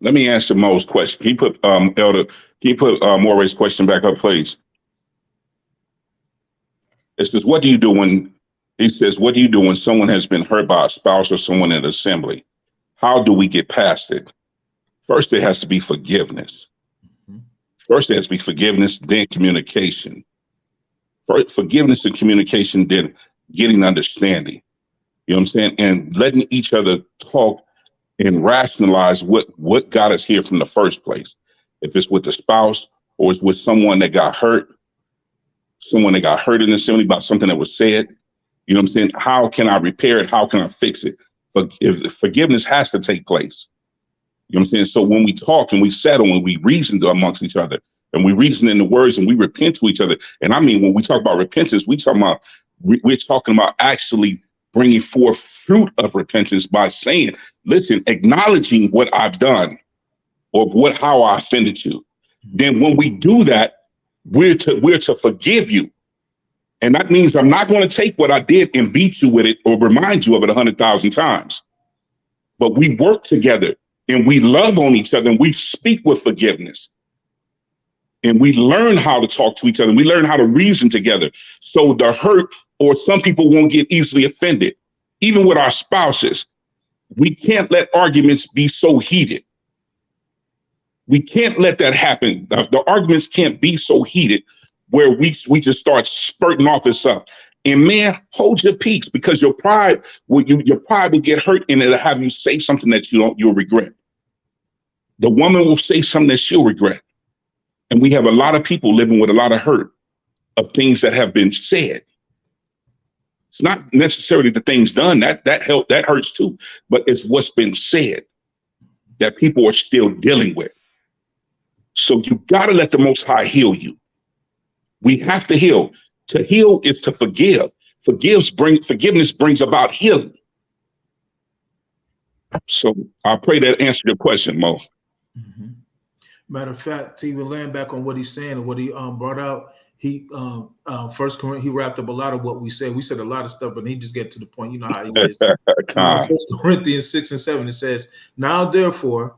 Let me answer Mo's question. Can you put Elder? Can you put Moray's question back up, please? It says, "What do you do when?" He says, "What do you do when someone has been hurt by a spouse or someone in the assembly? How do we get past it?" First, there has to be forgiveness. First, there has to be forgiveness, then communication. First, forgiveness and communication, then getting understanding. You know what I'm saying? And letting each other talk and rationalize what got us here from the first place. If it's with the spouse or it's with someone that got hurt in the assembly about something that was said, you know what I'm saying? How can I repair it? How can I fix it? But if forgiveness has to take place. You know what I'm saying? So when we talk and we settle and we reason amongst each other, and we reason in the words and we repent to each other. And I mean, when we talk about repentance, we're talking about actually bringing forth fruit of repentance by saying, listen, acknowledging what I've done or how I offended you. Then when we do that, we're to forgive you. And that means I'm not going to take what I did and beat you with it or remind you of it 100,000 times. But we work together and we love on each other and we speak with forgiveness. And we learn how to talk to each other. We learn how to reason together. So the hurt, or some people won't get easily offended. Even with our spouses, we can't let arguments be so heated. We can't let that happen. The arguments can't be so heated where we just start spurting off this stuff. And man, hold your peace, because your pride will get hurt, and it'll have you say something that you'll regret. The woman will say something that she'll regret. And we have a lot of people living with a lot of hurt of things that have been said. It's not necessarily the things done that hurts too, but it's what's been said that people are still dealing with. So you got to let the Most High heal you. We have to heal. To heal is to forgive. Forgiveness brings about healing. So I pray that answered your question, Mo. Mm-hmm. Matter of fact, to even land back on what he's saying and what he brought out, he First Corinthians, he wrapped up a lot of what we said. We said a lot of stuff, but he just get to the point. You know how he is. First Corinthians 6 and 7, it says, Now therefore,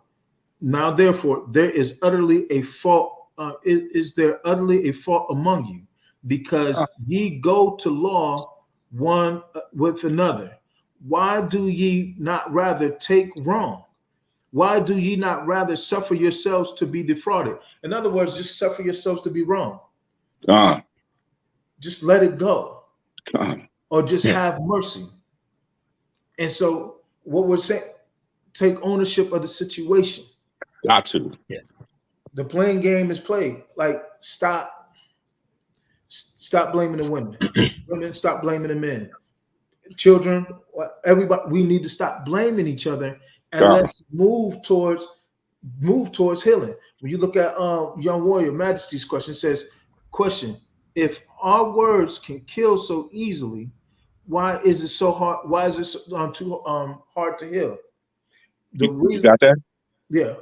there is utterly a fault. Is there utterly a fault among you, because ye go to law one with another? Why do ye not rather take wrong? Why do ye not rather suffer yourselves to be defrauded? In other words, just suffer yourselves to be wrong. Just let it go. Or just have mercy. And so what we're saying, take ownership of the situation. Got to. Yeah. The playing game is played. Like, stop blaming the women. Women, stop blaming the men. Children, everybody, we need to stop blaming each other. And let's move towards healing. When you look at Young Warrior Majesty's question, says, if our words can kill so easily, why is it so hard? Why is it too hard to heal? You got that? Yeah.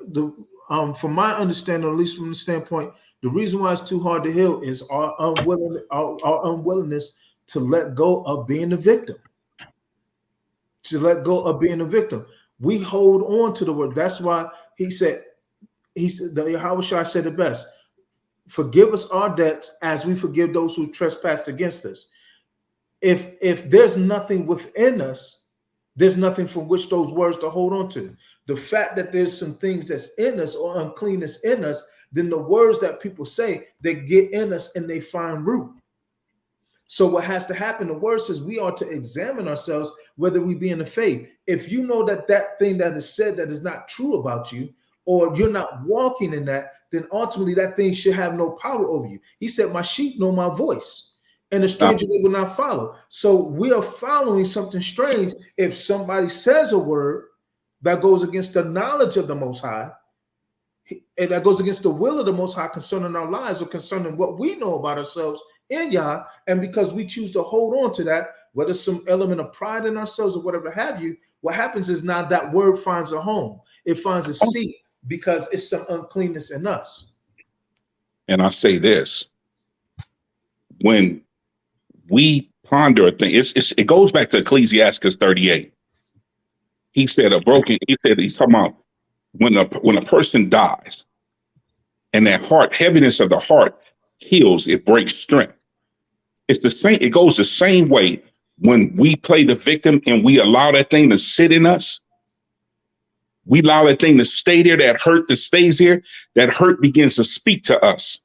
From my understanding, or at least from the standpoint, the reason why it's too hard to heal is our unwillingness to let go of being a victim. We hold on to the word. That's why he said, the Yahweh Shai said it best. forgive us our debts as we forgive those who trespass against us. If there's nothing within us, there's nothing from which those words to hold on to. The fact that there's some things that's in us or uncleanness in us, then the words that people say, they get in us and they find root. So what has to happen, the word says we are to examine ourselves whether we be in the faith. If you know that that thing that is said that is not true about you, or you're not walking in that, then ultimately that thing should have no power over you. He said, my sheep know my voice, and the stranger they will not follow. So we are following something strange if somebody says a word that goes against the knowledge of the Most High, and that goes against the will of the Most High concerning our lives or concerning what we know about ourselves in Yah. And because we choose to hold on to that, whether some element of pride in ourselves or whatever have you, what happens is now that word finds a home. It finds a seat because it's some uncleanness in us. And I say this, when we ponder a thing, it goes back to Ecclesiastes 38. He said he's talking about when a person dies and that heaviness of the heart kills, it breaks strength. It's the same, it goes the same way when we play the victim and we allow that thing to sit in us. We allow that thing to stay there, that hurt that stays there, that hurt begins to speak to us.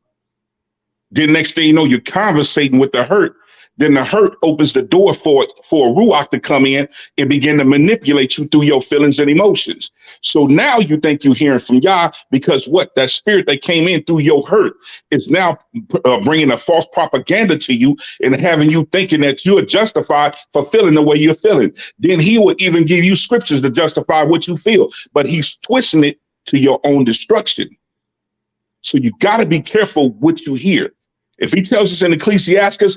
Then next thing you know, you're conversating with the hurt. Then the hurt opens the door for a ruach to come in and begin to manipulate you through your feelings and emotions. So now you think you're hearing from Yah because what? That spirit that came in through your hurt is now bringing a false propaganda to you and having you thinking that you're justified for feeling the way you're feeling. Then he will even give you scriptures to justify what you feel, but he's twisting it to your own destruction. So you got to be careful what you hear. If he tells us in Ecclesiastes,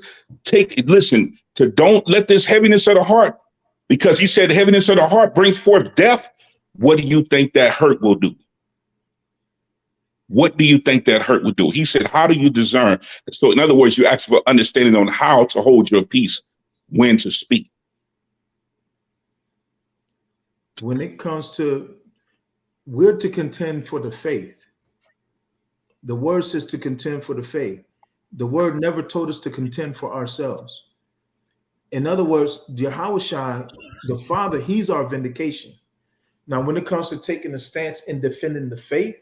listen to don't let this heaviness of the heart, because he said the heaviness of the heart brings forth death. What do you think that hurt will do? What do you think that hurt will do? He said, how do you discern? So in other words, you ask for understanding on how to hold your peace, when to speak. When it comes to, we're to contend for the faith. The word says to contend for the faith. The word never told us to contend for ourselves. In other words, Yahushua, the Father, he's our vindication. Now, when it comes to taking a stance in defending the faith,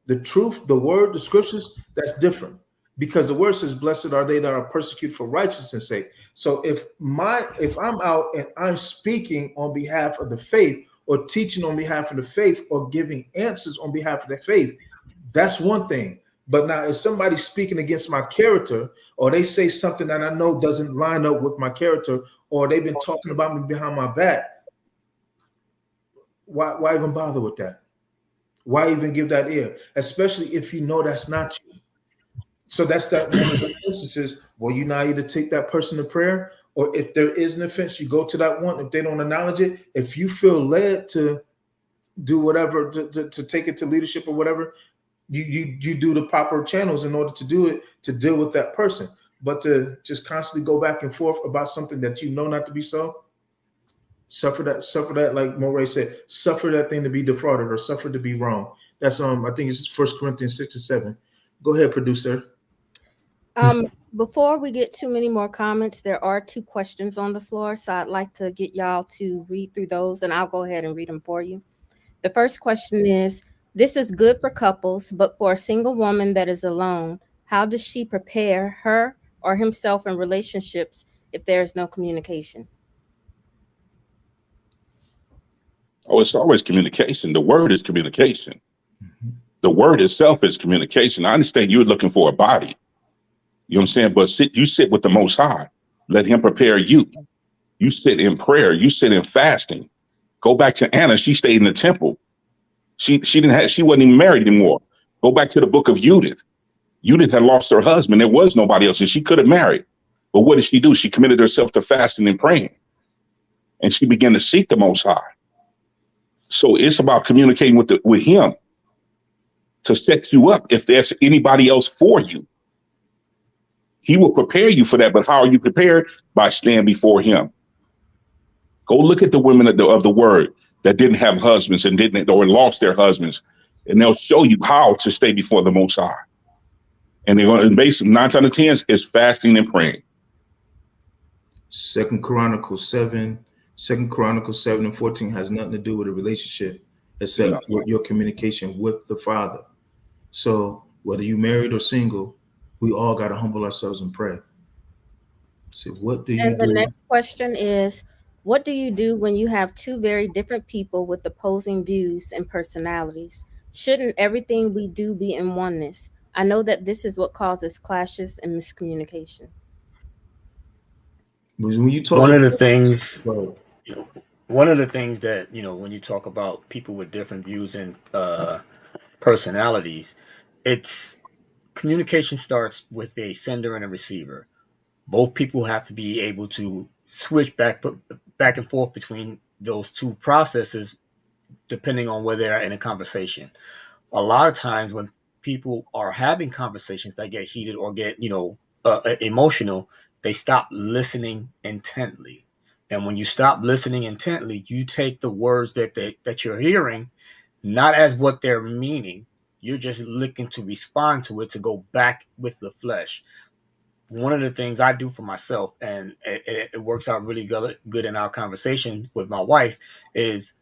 the truth, the word, the scriptures, that's different. Because the word says, blessed are they that are persecuted for righteousness' sake. So if I'm out and I'm speaking on behalf of the faith or teaching on behalf of the faith or giving answers on behalf of the faith, that's one thing. But now if somebody's speaking against my character, or they say something that I know doesn't line up with my character, or they've been talking about me behind my back, why even bother with that? Why even give that ear? Especially if you know that's not you. So that's that one of the instances where you now either take that person to prayer, or if there is an offense, you go to that one. If they don't acknowledge it, if you feel led to do whatever, to take it to leadership or whatever, you do the proper channels in order to do it, to deal with that person. But to just constantly go back and forth about something that you know not to be so, suffer that, like Moray said, suffer that thing to be defrauded or suffer to be wrong. That's I think it's 1 Corinthians 6-7. Go ahead, producer. Before we get too many more comments, there are 2 questions on the floor, so I'd like to get y'all to read through those, and I'll go ahead and read them for you. The first question is, this is good for couples, but for a single woman that is alone, how does she prepare her or himself in relationships if there is no communication? Oh, it's always communication. The word is communication. Mm-hmm. The word itself is communication. I understand you're looking for a body. You know what I'm saying? But you sit with the Most High. Let him prepare you. You sit in prayer. You sit in fasting. Go back to Anna. She stayed in the temple. She wasn't even married anymore. Go back to the book of Judith. Judith had lost her husband. There was nobody else, and she could have married. But what did she do? She committed herself to fasting and praying. And she began to seek the Most High. So it's about communicating with him to set you up if there's anybody else for you. He will prepare you for that. But how are you prepared? By standing before him. Go look at the women of the word that didn't have husbands or lost their husbands, and they'll show you how to stay before the Most High. And they're going to basically 9 out of 10 is fasting and praying. Second Chronicles 7 and 14 has nothing to do with a relationship except with your communication with the Father. So whether you married or single, we all got to humble ourselves and pray. So what do you And the do? next question is, what do you do when you have two very different people with opposing views and personalities? Shouldn't everything we do be in oneness? I know that this is what causes clashes and miscommunication. When you talk One of the about, things, well, you know, one of the things that, when you talk about people with different views and personalities, it's communication starts with a sender and a receiver. Both people have to be able to switch back and forth between those two processes, depending on where they're in a conversation. A lot of times when people are having conversations that get heated or get emotional, they stop listening intently. And when you stop listening intently, you take the words that you're hearing not as what they're meaning. You're just looking to respond to it, to go back with the flesh. One of the things I do for myself, and it works out really good in our conversation with my wife, is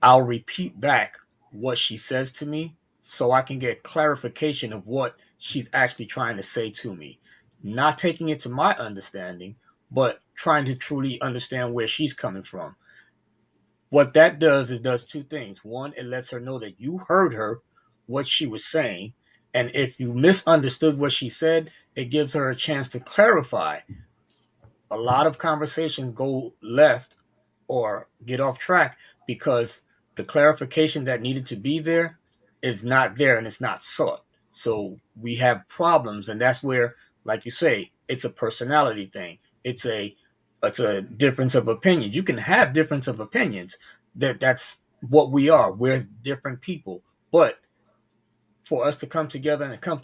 I'll repeat back what she says to me so I can get clarification of what she's actually trying to say to me. Not taking it to my understanding, but trying to truly understand where she's coming from. What that does is does two things. One, it lets her know that you heard her, what she was saying. And if you misunderstood what she said, it gives her a chance to clarify. A lot of conversations go left or get off track because the clarification that needed to be there is not there and it's not sought. So we have problems, and that's where, like you say, it's a personality thing. It's a difference of opinion. You can have difference of opinions. That's what we are. We're different people. But for us to come together and come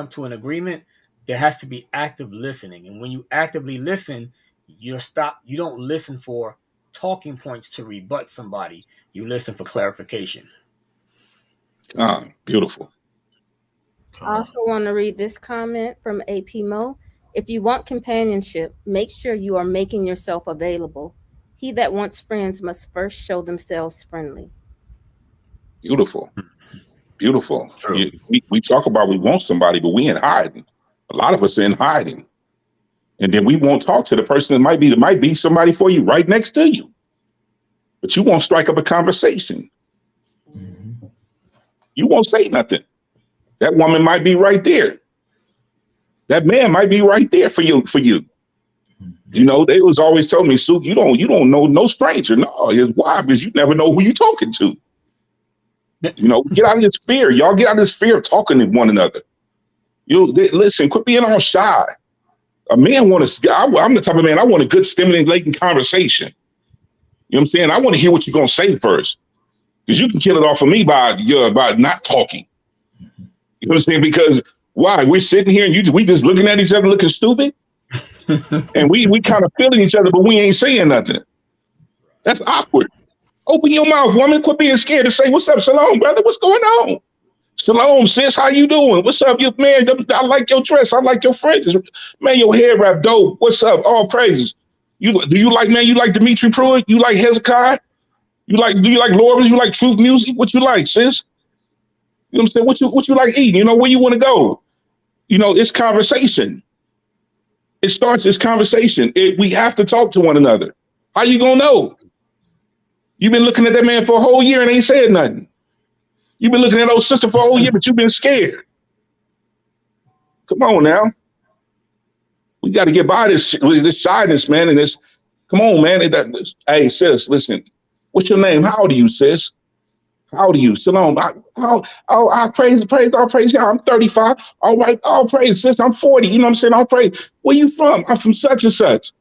to an agreement, there has to be active listening. And when you actively listen, you don't listen for talking points to rebut somebody. You listen for clarification. Beautiful. I also want to read this comment from AP Mo. If you want companionship, make sure you are making yourself available. He that wants friends must first show themselves friendly. Beautiful. True. We talk about we want somebody, but we in hiding. A lot of us are in hiding. And then we won't talk to the person that might be somebody for you right next to you. But you won't strike up a conversation. mm-hmm. You won't say nothing. That woman might be right there. That man might be right there for you. They was always telling me, Sue, you don't know no stranger. No, it's why? Because you never know who you're talking to. Get out of this fear. Y'all get out of this fear of talking to one another. Listen, quit being all shy. A man I'm the type of man, I want a good stimulating conversation. You know what I'm saying? I want to hear what you're going to say first. Because you can kill it off of me by not talking. You know what I'm saying? Because why? We're sitting here and we just looking at each other looking stupid. And we kind of feeling each other, but we ain't saying nothing. That's awkward. Open your mouth, woman. Quit being scared to say, what's up, Shalom, brother? What's going on? Shalom, sis. How you doing? What's up, you man? I like your dress. I like your fringes. Man, your hair wrap dope. What's up? All praises. You like Dimitri Pruitt? You like Hezekiah? Do you like Laura's? You like Truth Music? What you like, sis? You know what I'm saying? What you like eating? Where you want to go? It's conversation. It starts as conversation. We have to talk to one another. How you gonna know? You've been looking at that man for a whole year and ain't said nothing. You've been looking at old sister for a whole year, but you've been scared. Come on now. We got to get by this shyness, man. And this, come on, man. Hey, sis, listen. What's your name? How old are you, sis? How old are you? Shalom. I praise, all praise. Yeah, I'm 35. All right, all praise, sis. I'm 40. You know what I'm saying? All praise. Where you from? I'm from such and such.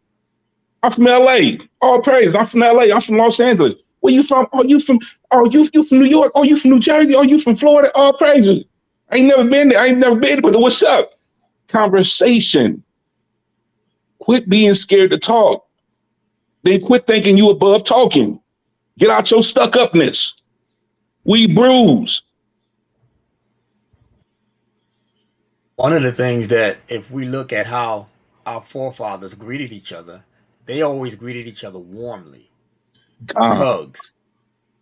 I'm from LA. All praise. I'm from LA. I'm from Los Angeles. Where you from? You from New York? You from New Jersey? You from Florida? All praises. I ain't never been there. But what's up? Conversation. Quit being scared to talk. Then quit thinking you above talking. Get out your stuck upness. We bruise. One of the things that if we look at how our forefathers greeted each other, they always greeted each other warmly. God. Hugs,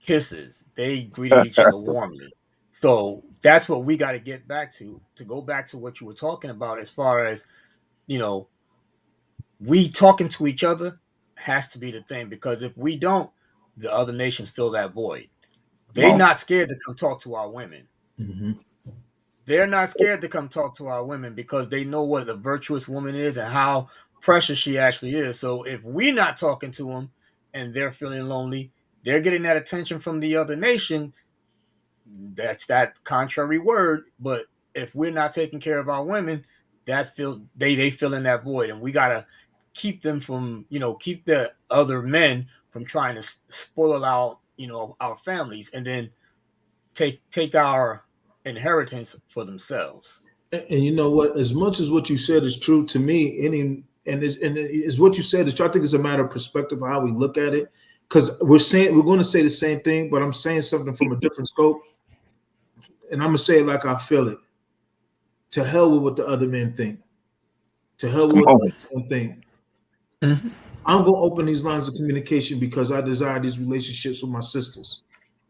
kisses. They greeted each other warmly. So that's what we got to get back to go back to what you were talking about as far as, you know, we talking to each other has to be the thing, because if we don't, the other nations fill that void. Come They on. not scared to come talk to our women. Mm-hmm. They're not scared to come talk to our women because they know what a virtuous woman is and how precious she actually is. So if we're not talking to them and they're feeling lonely, they're getting that attention from the other nation. That's that contrary word. But if we're not taking care of our women, that feel they fill in that void, and we gotta keep them from, keep the other men from trying to spoil our, our families, and then take our inheritance for themselves. And you know what? As much as what you said is true to me, it's what you said is true. I think it's a matter of perspective of how we look at it. Because we're going to say the same thing, but I'm saying something from a different scope, and I'm gonna say it like I feel it. To hell with what the other men think. To hell with Come what the on. other men think. Mm-hmm. I'm gonna open these lines of communication because I desire these relationships with my sisters.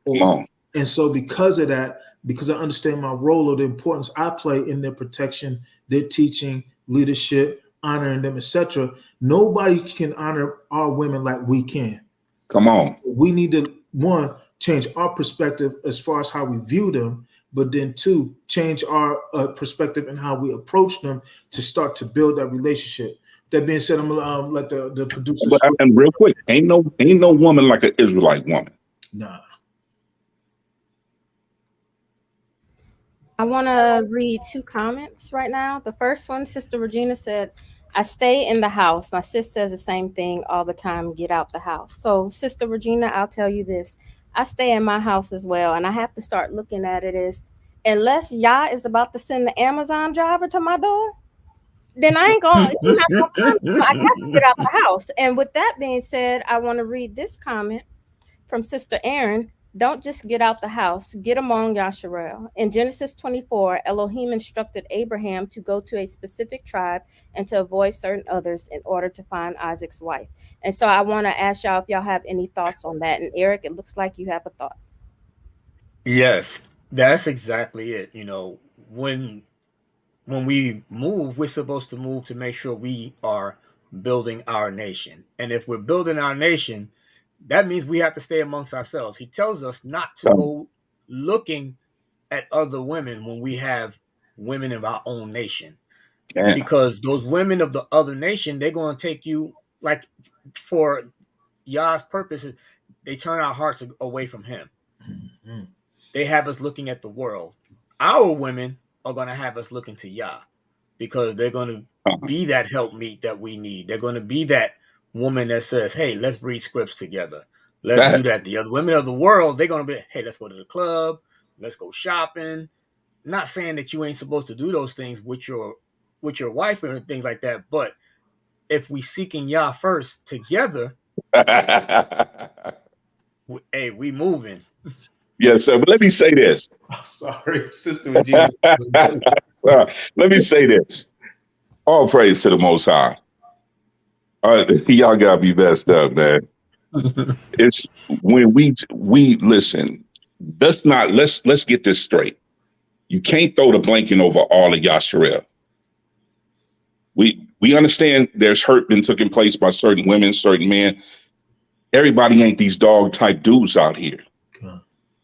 Come on. And so because of that, because I understand my role or the importance I play in their protection, their teaching, leadership, honoring them, etc., nobody can honor our women like we can. Come on. We need to, one, change our perspective as far as how we view them, but then two, change our perspective and how we approach them to start to build that relationship. That being said, I'm gonna let the producer But speak. and real quick, ain't no woman like an Israelite woman. Nah. I want to read two comments right now. The first one, Sister Regina said, I stay in the house. My sis says the same thing all the time, get out the house. So, Sister Regina, I'll tell you this. I stay in my house as well. And I have to start looking at it as, unless Yah is about to send the Amazon driver to my door, then I ain't going, he's not going to come. So I got to get out the house. And with that being said, I want to read this comment from Sister Aaron. Don't just get out the house, get among Yasharel. In Genesis 24, Elohim instructed Abraham to go to a specific tribe and to avoid certain others in order to find Isaac's wife. And so I want to ask y'all if y'all have any thoughts on that. And Eric, it looks like you have a thought. Yes, that's exactly it. When we move, we're supposed to move to make sure we are building our nation. And if we're building our nation, that means we have to stay amongst ourselves. He tells us not to go looking at other women when we have women of our own nation, Yeah. because those women of the other nation, they're going to take you, like, for Yah's purposes, they turn our hearts away from him. Mm-hmm. They have us looking at the world. Our women are going to have us looking to Yah, because they're going to be that helpmeet that we need. They're going to be that woman that says, hey, let's read scripts together. Let's do that. The other women of the world, they're going to be, hey, let's go to the club. Let's go shopping. Not saying that you ain't supposed to do those things with your wife and things like that. But if we seeking Yah first together, hey, we moving. Yes, sir. But let me say this. Sorry, Sister Regina. Let me say this. All praise to the Most High. Y'all gotta be messed up, man. It's when we listen. Let's get this straight. You can't throw the blanket over all of Yasharel. We understand there's hurt been taking place by certain women, certain men. Everybody ain't these dog type dudes out here.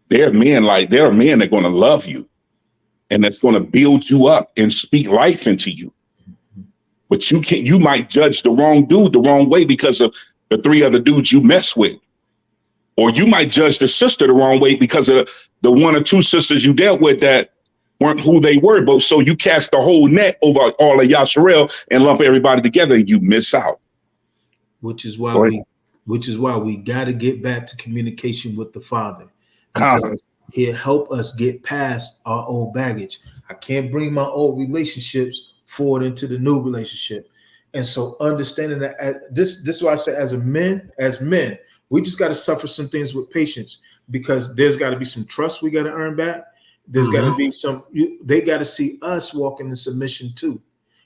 There are men that are going to love you and that's going to build you up and speak life into you. But you might judge the wrong dude the wrong way because of the three other dudes you mess with. Or you might judge the sister the wrong way because of the one or two sisters you dealt with that weren't who they were. But so you cast the whole net over all of Yasharel and lump everybody together and you miss out. Which is why we got to get back to communication with the Father. Because he'll help us get past our old baggage. I can't bring my old relationships forward into the new relationship. And so understanding that this is why I say as men, we just got to suffer some things with patience, because there's got to be some trust we got to earn back. There's got to be they got to see us walking in submission too.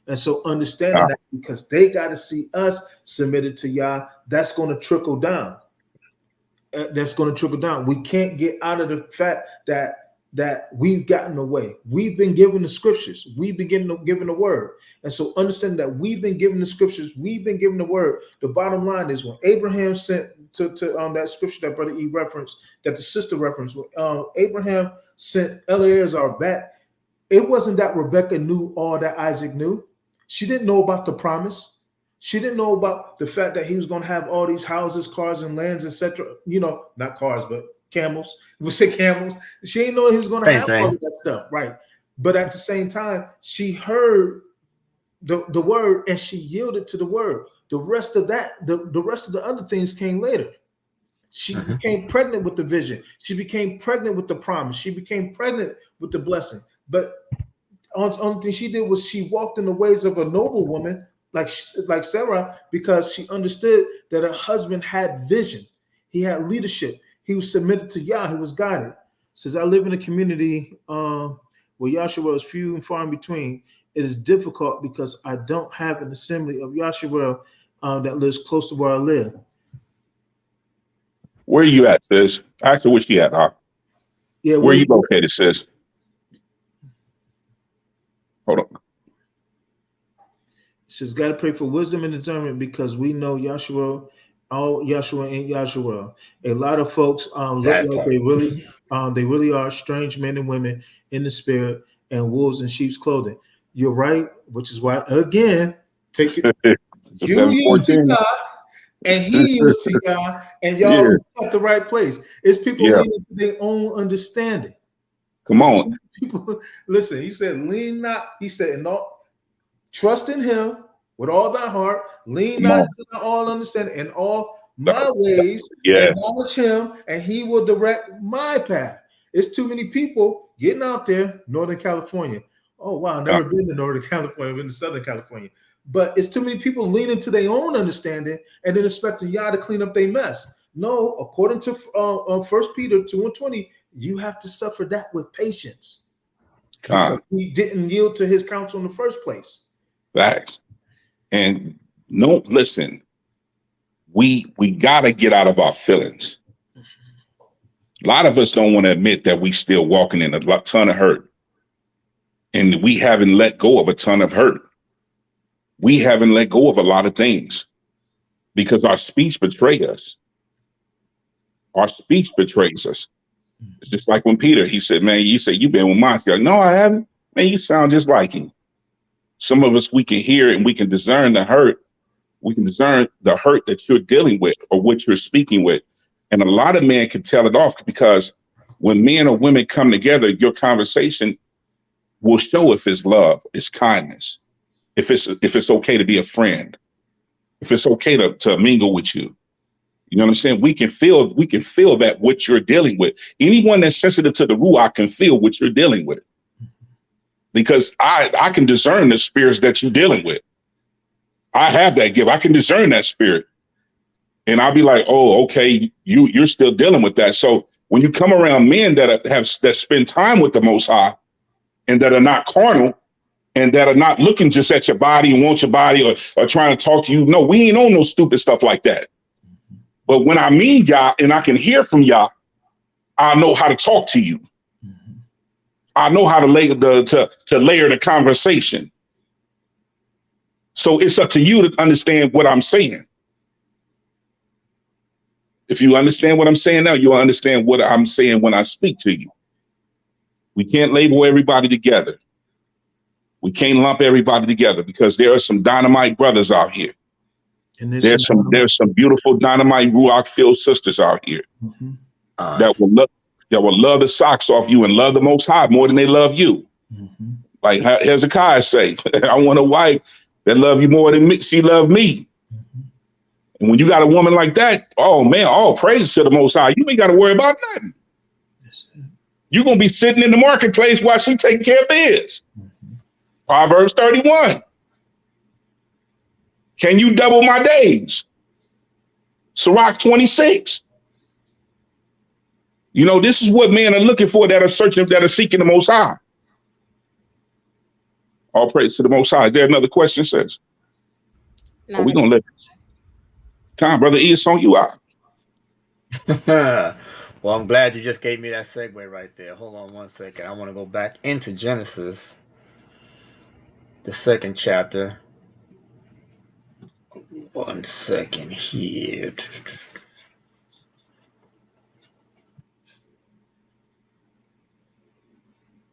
And so understanding that because they got to see us submitted to Yah, that's going to trickle down. We can't get out of the fact that we've gotten away. We've been given the scriptures. We've been given the word. And so understand that we've been given the scriptures. We've been given the word. The bottom line is when Abraham sent to that scripture that Brother E referenced, that the sister referenced, Abraham sent Eleazar back. It wasn't that Rebecca knew all that Isaac knew. She didn't know about the promise. She didn't know about the fact that he was going to have all these houses, cars, and lands, etc. Not cars, but camels. We say camels. She didn't know he was going to have all of that stuff, right? But at the same time, she heard the word and she yielded to the word. The rest of that, the rest of the other things came later. She became pregnant with the vision. She became pregnant with the promise. She became pregnant with the blessing. But only thing she did was she walked in the ways of a noble woman like Sarah, because she understood that her husband had vision. He had leadership. He was submitted to Yah. He was guided. Says, I live in a community where Yahshua is few and far in between. It is difficult because I don't have an assembly of Yahshua that lives close to where I live. Where are you at, sis? Ask her where she at, huh? Yeah, where you located, sis? Hold on. It says, got to pray for wisdom and discernment because we know Yahshua, all Yahshua ain't Yahshua. A lot of folks look like they really are strange men and women in the spirit and wolves in sheep's clothing. You're right, which is why, again, take it. You use to God, and he used to God, and y'all at the right place. It's people leaning to their own understanding. Come on. People, listen, he said, lean not, he said, no, trust in him with all thy heart, lean not to all understanding, in all my ways, acknowledge him, and he will direct my path. It's too many people getting out there, Northern California. Oh, wow, I've never been to Northern California, I've been to Southern California. But it's too many people leaning to their own understanding and then expecting Yah to clean up their mess. No, according to 1 Peter 2:20, you have to suffer that with patience. He didn't yield to his counsel in the first place. Facts. And no, listen, we got to get out of our feelings. A lot of us don't want to admit that we still walking in a ton of hurt. And we haven't let go of a ton of hurt. We haven't let go of a lot of things because our speech betrays us. Our speech betrays us. It's just like when Peter, he said, man, you say you've been with Monty. Like, no, I haven't. Man, you sound just like him. Some of us, we can hear and we can discern the hurt. We can discern the hurt that you're dealing with or what you're speaking with. And a lot of men can tell it off because when men or women come together, your conversation will show if it's love, it's kindness, if it's okay to be a friend, if it's okay to mingle with you. You know what I'm saying? We can feel that what you're dealing with. Anyone that's sensitive to the Ruach can feel what you're dealing with. Because I can discern the spirits that you're dealing with. I have that gift. I can discern that spirit. And I'll be like, oh, okay, you're still dealing with that. So when you come around men that spend time with the Most High and that are not carnal and that are not looking just at your body and want your body or trying to talk to you. No, we ain't on no stupid stuff like that. But when I mean Yah and I can hear from Yah, I know how to talk to you. I know how to layer the conversation. So it's up to you to understand what I'm saying. If you understand what I'm saying now, you'll understand what I'm saying when I speak to you. We can't label everybody together. We can't lump everybody together because there are some dynamite brothers out here. And there's some beautiful dynamite Ruach-filled sisters out here that will love the socks off you and love the Most High more than they love you. Like Hezekiah say, I want a wife that love you more than me. She loved me. And when you got a woman like that, oh man, all praise to the Most High. You ain't got to worry about nothing. You're going to be sitting in the marketplace while she taking care of biz. Proverbs 31. Can you double my days? Sirach 26. You know, this is what men are looking for, that are searching, that are seeking the Most High. All praise to the Most High. Is there another question, sis? Are we going to let time, Brother E, it's on you out? Well, I'm glad you just gave me that segue right there. Hold on one second. I want to go back into Genesis, the 2nd chapter. 1 second here.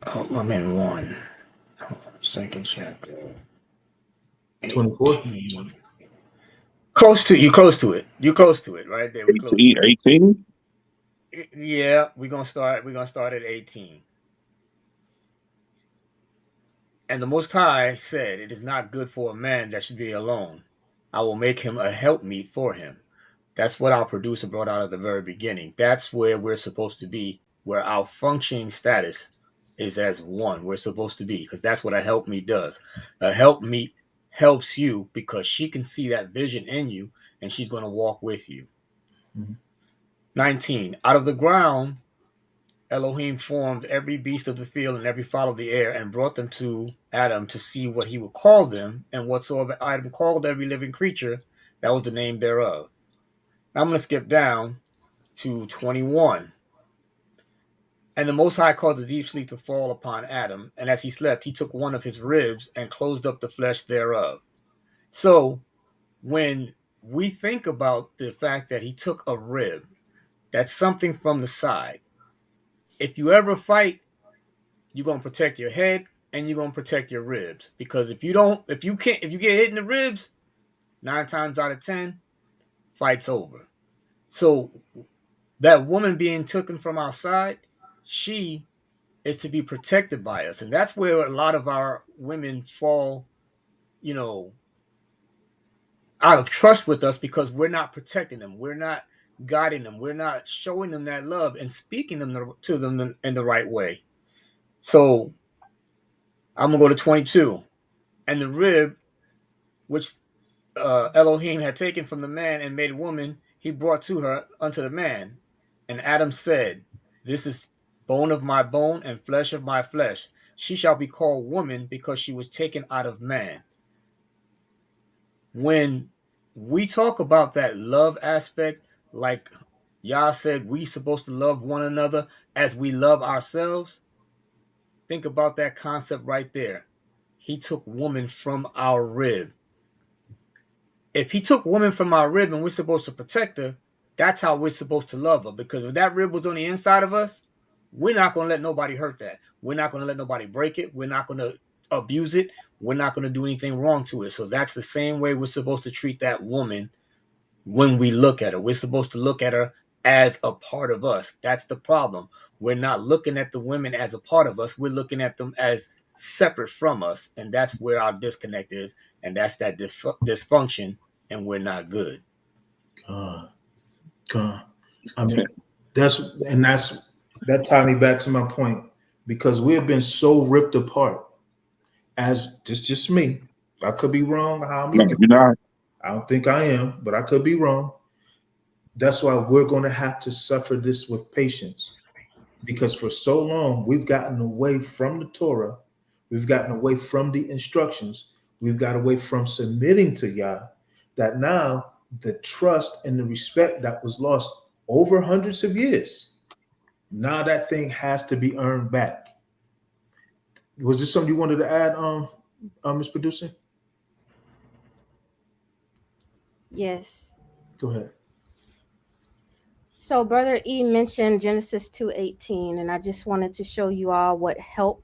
Oh, I'm in 1. 2nd chapter. 24. Close to it. You're close to it, right there. We're close. 18? Yeah, we're gonna start at 18. And the Most High said, "It is not good for a man that should be alone. I will make him a helpmeet for him." That's what our producer brought out at the very beginning. That's where we're supposed to be, where our functioning status is as one. We're supposed to be, because that's what a helpmeet does. A helpmeet helps you because she can see that vision in you, and she's going to walk with you. Mm-hmm. 19. Out of the ground, Elohim formed every beast of the field and every fowl of the air, and brought them to Adam to see what he would call them. And whatsoever Adam called every living creature, that was the name thereof. Now I'm going to skip down to 21. And the Most High caused a deep sleep to fall upon Adam, and as he slept, he took one of his ribs and closed up the flesh thereof. So when we think about the fact that he took a rib, that's something from the side. If you ever fight, you're going to protect your head and you're going to protect your ribs, because if you get hit in the ribs, 9 times out of 10, fight's over. So that woman being taken from our side, she is to be protected by us. And that's where a lot of our women fall, out of trust with us, because we're not protecting them. We're not guiding them. We're not showing them that love and speaking to them in the right way. So I'm going to go to 22. And the rib, which Elohim had taken from the man and made a woman, he brought to her unto the man. And Adam said, "This is bone of my bone and flesh of my flesh. She shall be called woman, because she was taken out of man." When we talk about that love aspect, like Yah said, we supposed to love one another as we love ourselves. Think about that concept right there. He took woman from our rib. If he took woman from our rib and we're supposed to protect her, that's how we're supposed to love her. Because if that rib was on the inside of us, we're not going to let nobody hurt that. We're not going to let nobody break it. We're not going to abuse it. We're not going to do anything wrong to it. So that's the same way we're supposed to treat that woman when we look at her. We're supposed to look at her as a part of us. That's the problem. We're not looking at the women as a part of us. We're looking at them as separate from us. And that's where our disconnect is. And that's that dysfunction. And we're not good. I mean, that tied me back to my point, because we have been so ripped apart. As just me, I could be wrong. How I'm looking, you're not. I don't think I am, but I could be wrong. That's why we're going to have to suffer this with patience, because for so long we've gotten away from the Torah, we've gotten away from the instructions, we've got away from submitting to Yah, that now the trust and the respect that was lost over hundreds of years, now that thing has to be earned back. Was there something you wanted to add, Ms. Producer? Yes. Go ahead. So Brother E mentioned Genesis 2:18, and I just wanted to show you all what help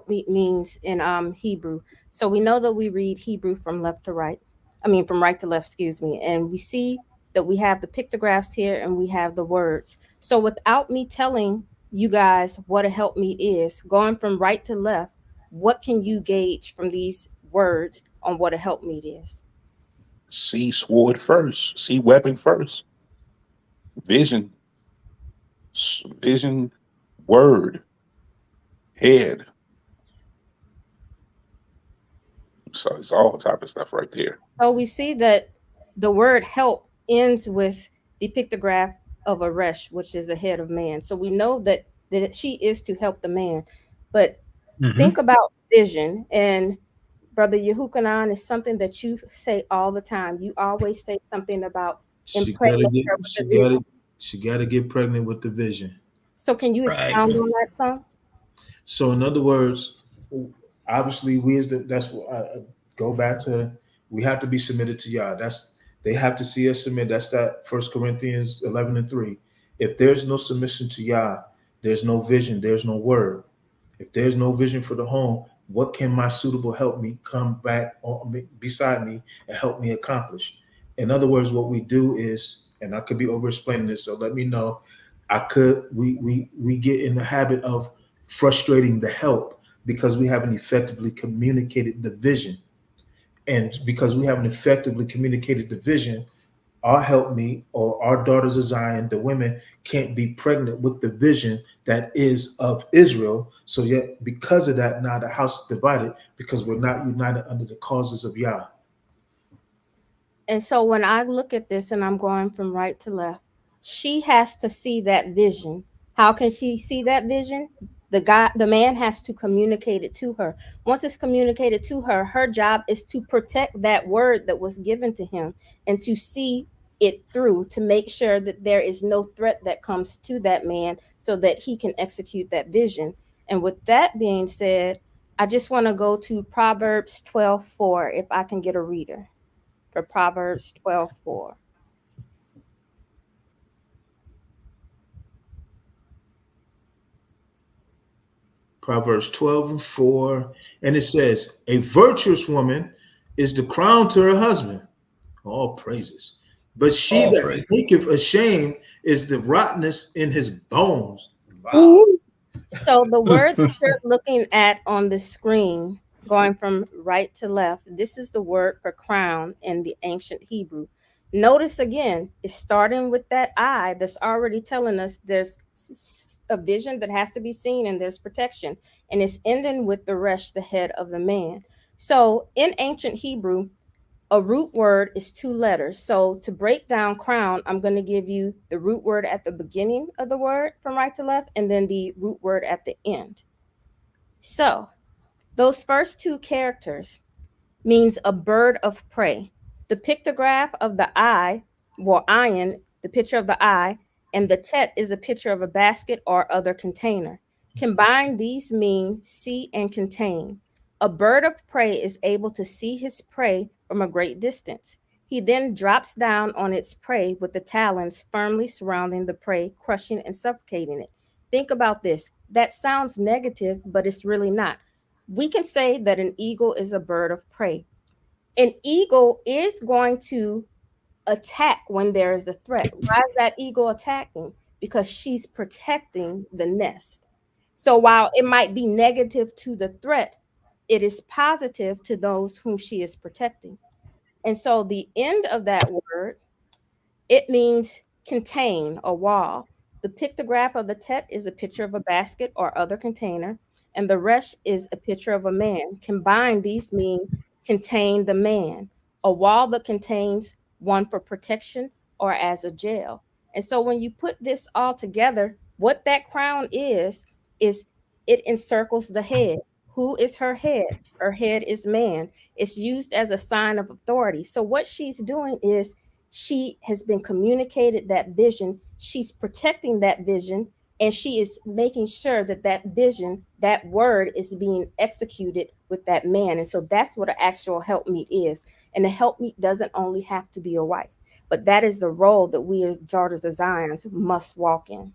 means in Hebrew. So we know that we read Hebrew from left to right. From right to left, excuse me. And we see that we have the pictographs here and we have the words. So without me telling you guys what a helpmeet is, going from right to left, what can you gauge from these words on what a helpmeet is? See sword first. See weapon first. Vision, word, head. So it's all type of stuff right there. So we see that the word help ends with the pictograph of Aresh, which is the head of man. So we know that she is to help the man. But think about vision. And Brother Yehukanan is something that you say all the time. You always say something about impregnate her with the vision. She gotta get pregnant with the vision. So can you Right. expound on that some? So in other words, obviously that's what I go back to. We have to be submitted to Yah. They have to see us submit. That's that 1 Corinthians 11:3. If there's no submission to Yah, there's no vision, there's no word. If there's no vision for the home, what can my suitable help me come back beside me and help me accomplish? In other words, what we do is, and I could be over explaining this, so let me know. We get in the habit of frustrating the help because we haven't effectively communicated the vision. And because we haven't effectively communicated the vision, our helpmeet or our daughters of Zion, the women, can't be pregnant with the vision that is of Israel. So yet, because of that, now the house is divided because we're not united under the causes of Yah. And so when I look at this and I'm going from right to left, she has to see that vision. How can she see that vision? The man has to communicate it to her. Once it's communicated to her, her job is to protect that word that was given to him and to see it through, to make sure that there is no threat that comes to that man so that he can execute that vision. And with that being said, I just want to go to Proverbs 12:4, if I can get a reader for Proverbs 12:4. Proverbs 12:4, and it says, "A virtuous woman is the crown to her husband." All praises. But she All that praises. thinketh ashamed is the rottenness in his bones. Wow. So the word that you're looking at on the screen, going from right to left, this is the word for crown in the ancient Hebrew. Notice again, it's starting with that eye that's already telling us there's a vision that has to be seen and there's protection. And it's ending with the resh, the head of the man. So in ancient Hebrew, a root word is 2 letters. So to break down crown, I'm going to give you the root word at the beginning of the word from right to left, and then the root word at the end. So those first 2 characters means a bird of prey. The pictograph of the eye, well, iron, the picture of the eye, and the tet is a picture of a basket or other container. Combined, these mean see and contain. A bird of prey is able to see his prey from a great distance. He then drops down on its prey with the talons firmly surrounding the prey, crushing and suffocating it. Think about this. That sounds negative, but it's really not. We can say that an eagle is a bird of prey. An eagle is going to attack when there is a threat. Why is that eagle attacking? Because she's protecting the nest. So while it might be negative to the threat, it is positive to those whom she is protecting. And so the end of that word, it means contain, a wall. The pictograph of the tet is a picture of a basket or other container, and the resh is a picture of a man. Combined, these mean contain the man, a wall that contains one for protection or as a jail. And so when you put this all together, what that crown is it encircles the head. Who is her head? Her head is man. It's used as a sign of authority. So what she's doing is she has been communicated that vision. She's protecting that vision, and she is making sure that that vision, that word is being executed with that man. And so that's what an actual helpmeet is. And the helpmeet doesn't only have to be a wife, but that is the role that we as daughters of Zion must walk in.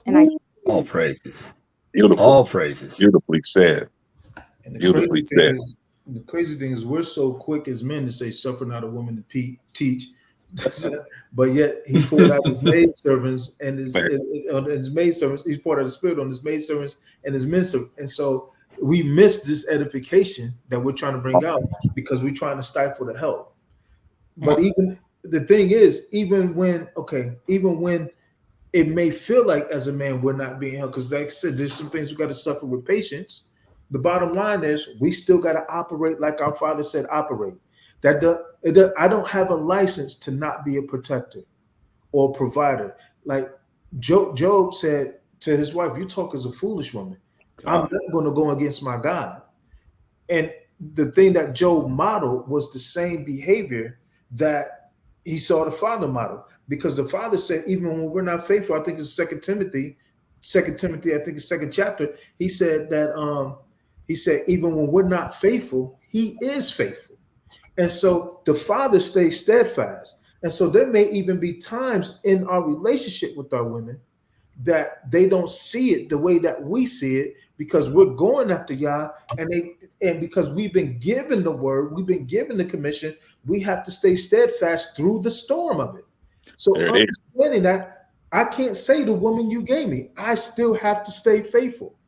And I All praises. Beautiful. All praises. Beautifully said. And Beautifully said. the crazy thing is we're so quick as men to say, "Suffer not a woman to teach," but yet he poured out his maid servants and his maid servants. He poured out the spirit on his maid servants and his men servants. And so we miss this edification that we're trying to bring out because we're trying to stifle the help. But even the thing is, even when it may feel like as a man we're not being helped, because like I said, there's some things we got to suffer with patience. The bottom line is we still got to operate like our Father said operate. I don't have a license to not be a protector. or provider. Like Job said to his wife, "You talk as a foolish woman. I'm not going to go against my God." And the thing that Job modeled was the same behavior that he saw the father model, because the father said, even when we're not faithful, I think it's Second Timothy, I think it's second chapter. He said that even when we're not faithful, he is faithful. And so the father stays steadfast. And so there may even be times in our relationship with our women that they don't see it the way that we see it, because we're going after Yah, and because we've been given the word, we've been given the commission, we have to stay steadfast through the storm of it. So understanding that, I can't say the woman you gave me, I still have to stay faithful.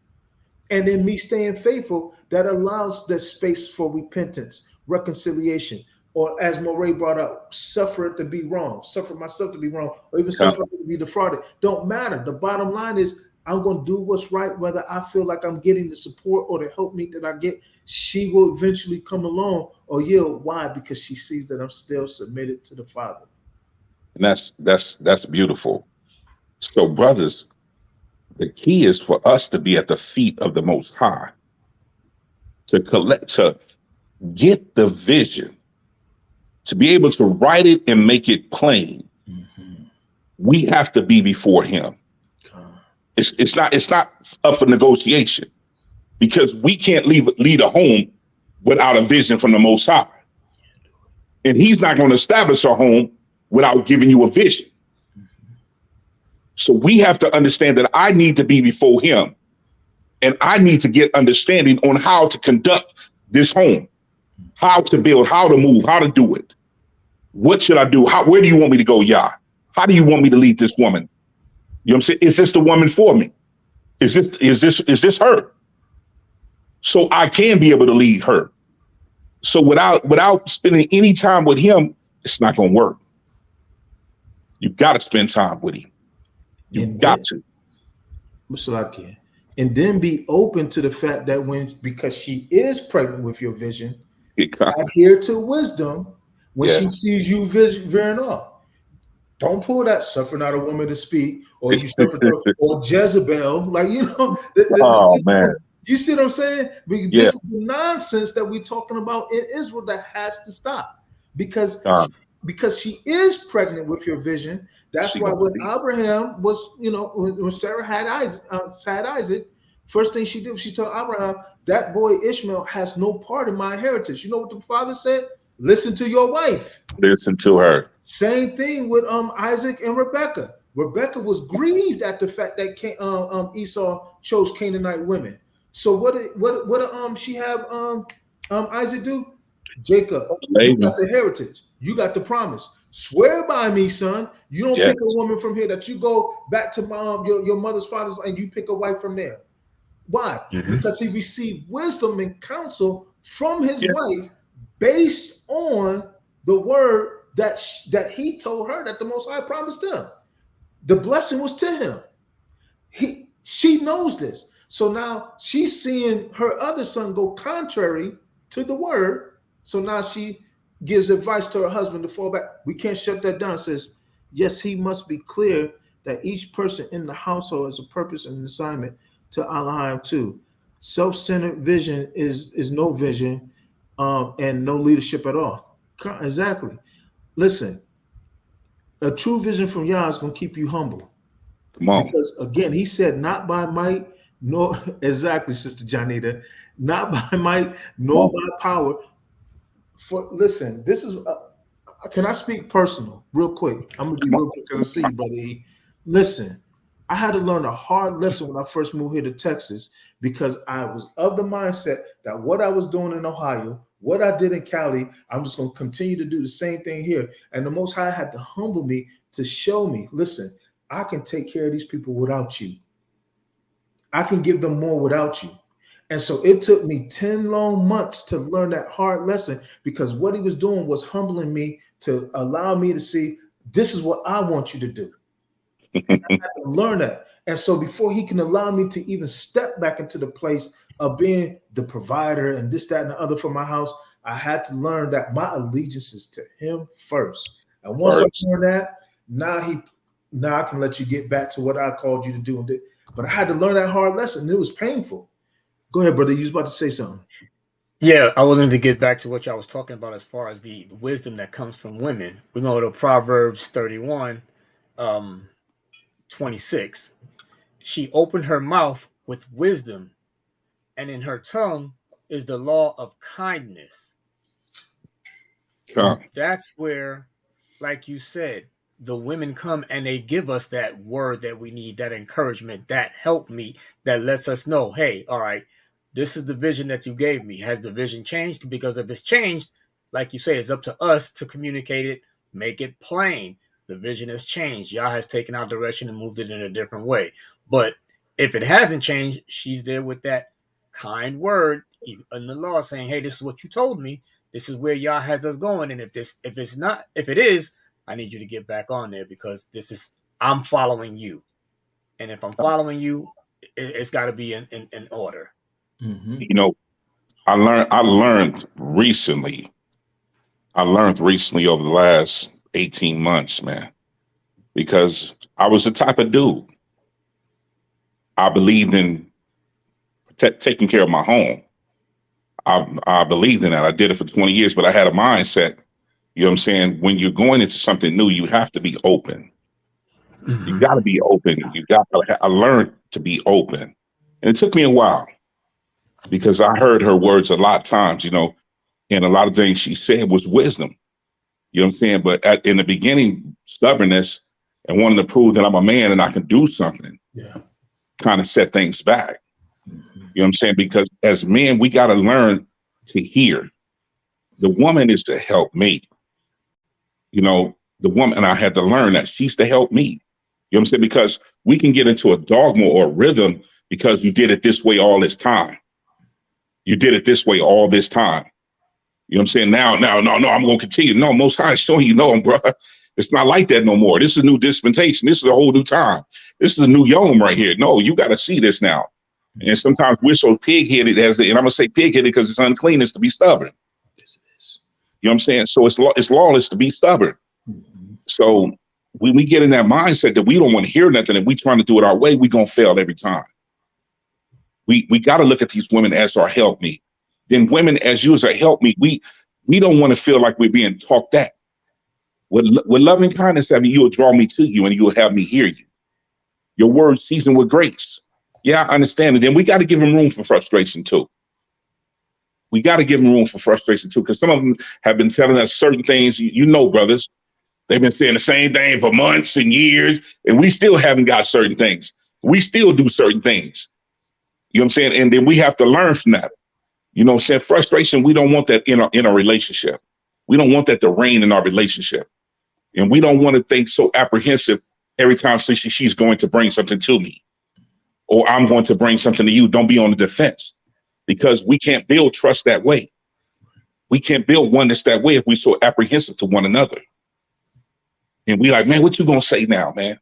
And in me staying faithful, that allows the space for repentance, reconciliation, or as Moray brought up, suffer it to be wrong, suffer myself to be wrong, or even suffer to be defrauded. Don't matter. The bottom line is, I'm going to do what's right, whether I feel like I'm getting the support or the help me that I get. She will eventually come along or yield. Why? Because she sees that I'm still submitted to the Father. And that's beautiful. So, brothers, the key is for us to be at the feet of the Most High, to get the vision, to be able to write it and make it plain. Mm-hmm. We have to be before Him. It's not up for negotiation, because we can't lead a home without a vision from the Most High, and He's not going to establish a home without giving you a vision. So we have to understand that I need to be before Him, and I need to get understanding on how to conduct this home, how to build, how to move, how to do it. What should I do? Where do you want me to go, Yah? How do you want me to lead this woman? You know what I'm saying? Is this the woman for me? Is this her? So I can be able to lead her. So without spending any time with Him, it's not going to work. You got to spend time with Him. You've got to. So I can. And then be open to the fact that because she is pregnant with your vision, adhere to wisdom when she sees you veering off. Don't pull that suffer not a woman to speak, or you suffer or Jezebel, like, you know. Man. You see what I'm saying? This is the nonsense that we're talking about in Israel that has to stop, because she is pregnant with your vision. That's why when Abraham was, when Sarah had Isaac, first thing she did, she told Abraham, that boy Ishmael has no part in my inheritance. You know what the father said? Listen to your wife. Listen to her. Same thing with Isaac and Rebekah. Rebekah was grieved at the fact that Esau chose Canaanite women. So what did she have Isaac do? Jacob, you got the heritage. You got the promise. Swear by me, son. You don't pick a woman from here, that you go back to your mother's father's and you pick a wife from there. Why? Mm-hmm. Because he received wisdom and counsel from his wife based on the word that he told her that the Most High promised him. The blessing was to him. She knows this. So now she's seeing her other son go contrary to the word. So now she gives advice to her husband to fall back. We can't shut that down. It says, yes, he must be clear that each person in the household has a purpose and an assignment to align to. Self-centered vision is no vision, and no leadership at all. Exactly. Listen, a true vision from Yah is going to keep you humble. Come on. Because again, he said, not by might, nor exactly, Sister Janita, not by might, nor by power. Listen, this is, can I speak personal real quick? I'm going to be real quick because I see you, Brother E. Listen, I had to learn a hard lesson when I first moved here to Texas, because I was of the mindset that what I was doing in Ohio, what I did in Cali, I'm just going to continue to do the same thing here. And the Most High had to humble me to show me, listen, I can take care of these people without you. I can give them more without you. And so it took me 10 long months to learn that hard lesson, because what he was doing was humbling me to allow me to see, this is what I want you to do. And I had to learn that. And so before he can allow me to even step back into the place of being the provider and this, that, and the other for my house, I had to learn that my allegiance is to him first. And once I learned that, Now I can let you get back to what I called you to do. But I had to learn that hard lesson, and it was painful. Go ahead, brother. You was about to say something. Yeah, I wanted to get back to what y'all was talking about as far as the wisdom that comes from women. We go to Proverbs 31, 26. She opened her mouth with wisdom, and in her tongue is the law of kindness. That's where, like you said, the women come and they give us that word that we need, that encouragement, that help me, that lets us know, hey, all right, this is the vision that you gave me. Has the vision changed? Because if it's changed, like you say, it's up to us to communicate it, make it plain. The vision has changed. Yah has taken our direction and moved it in a different way. But if it hasn't changed, she's there with that kind word in the law saying, hey, this is what you told me. This is where Yah has us going. And if it is, I need you to get back on there because I'm following you. And if I'm following you, it's got to be in order. Mm-hmm. You know, I learned recently over the last 18 months, man, because I was the type of dude. I believed in taking care of my home. I believed in that. I did it for 20 years, but I had a mindset, you know what I'm saying? When you're going into something new, you have to be open. Mm-hmm. You got to be open. I learned to be open. And it took me a while because I heard her words a lot of times, you know, and a lot of things she said was wisdom. You know what I'm saying? But in the beginning, stubbornness and wanting to prove that I'm a man and I can do something kind of set things back. Mm-hmm. You know what I'm saying? Because as men, we got to learn to hear. The woman is to help me. You know, the woman, and I had to learn that she's to help me. You know what I'm saying? Because we can get into a dogma or a rhythm because you did it this way all this time. You did it this way all this time. You know what I'm saying? Now, no, I'm going to continue. No, Most High is showing you, no, bro. It's not like that no more. This is a new dispensation. This is a whole new time. This is a new yom right here. No, you got to see this now. And sometimes we're so pig-headed and I'm going to say pig-headed because it's unclean is to be stubborn. You know what I'm saying? So it's lawless to be stubborn. Mm-hmm. So when we get in that mindset that we don't want to hear nothing and we trying to do it our way, we're going to fail every time. We got to look at these women as our help me. Then women as you as a help me, we don't want to feel like we're being talked at. With loving kindness, I mean, you'll draw me to you and you'll have me hear you. Your word seasoned with grace. Yeah, I understand it. Then we got to give them room for frustration too. We got to give them room for frustration too, because some of them have been telling us certain things. You know, brothers, they've been saying the same thing for months and years, and we still haven't got certain things. We still do certain things. You know what I'm saying? And then we have to learn from that. You know what I'm saying? Frustration, we don't want that in a relationship. We don't want that to reign in our relationship. And we don't want to think so apprehensive every time she's going to bring something to me or I'm going to bring something to you. Don't be on the defense because we can't build trust that way. We can't build oneness that way if we're so apprehensive to one another. And we like, man, what you going to say now, man?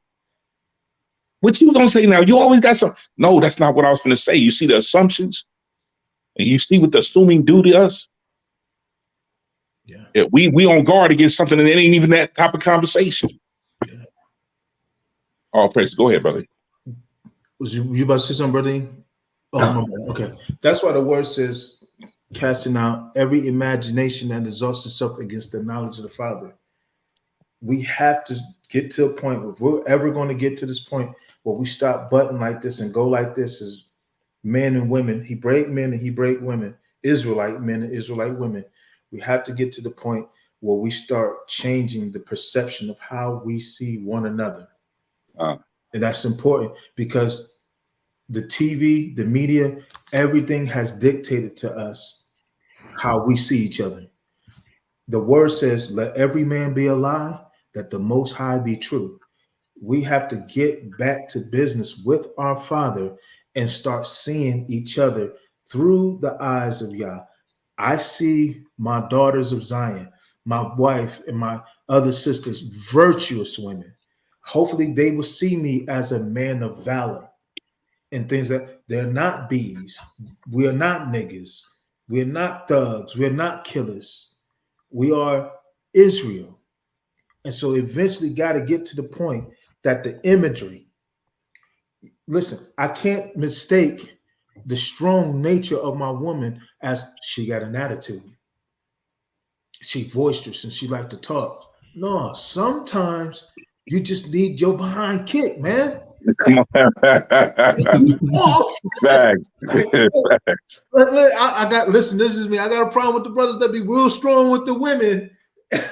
What you going to say now? You always got something. No, that's not what I was going to say. You see the assumptions and you see what the assuming do to us. Yeah, we on guard against something and it ain't even that type of conversation. Yeah. Oh, praise. Go ahead, brother. Was you about to say something, brother? Oh, okay. That's why the word says, casting out every imagination that exalts itself against the knowledge of the Father. We have to get to a point, if we're ever going to get to this point where we stop butting like this and go like this as men and women, Hebraic men and Hebraic women, Israelite men and Israelite women. We have to get to the point where we start changing the perception of how we see one another. And that's important because the TV, the media, everything has dictated to us how we see each other. The word says, let every man be a lie, that the Most High be true. We have to get back to business with our Father and start seeing each other through the eyes of Yah. I see my daughters of Zion, my wife and my other sisters, virtuous women. Hopefully they will see me as a man of valor and things that they're not bees. We are not niggas. We're not thugs. We're not killers. We are Israel. And so eventually got to get to the point that the imagery, listen, I can't mistake the strong nature of my woman as she got an attitude. She boisterous and she like to talk. No, sometimes you just need your behind kick, man. Come on. Off. Facts. Facts. I got listen. This is me. I got a problem with the brothers that be real strong with the women,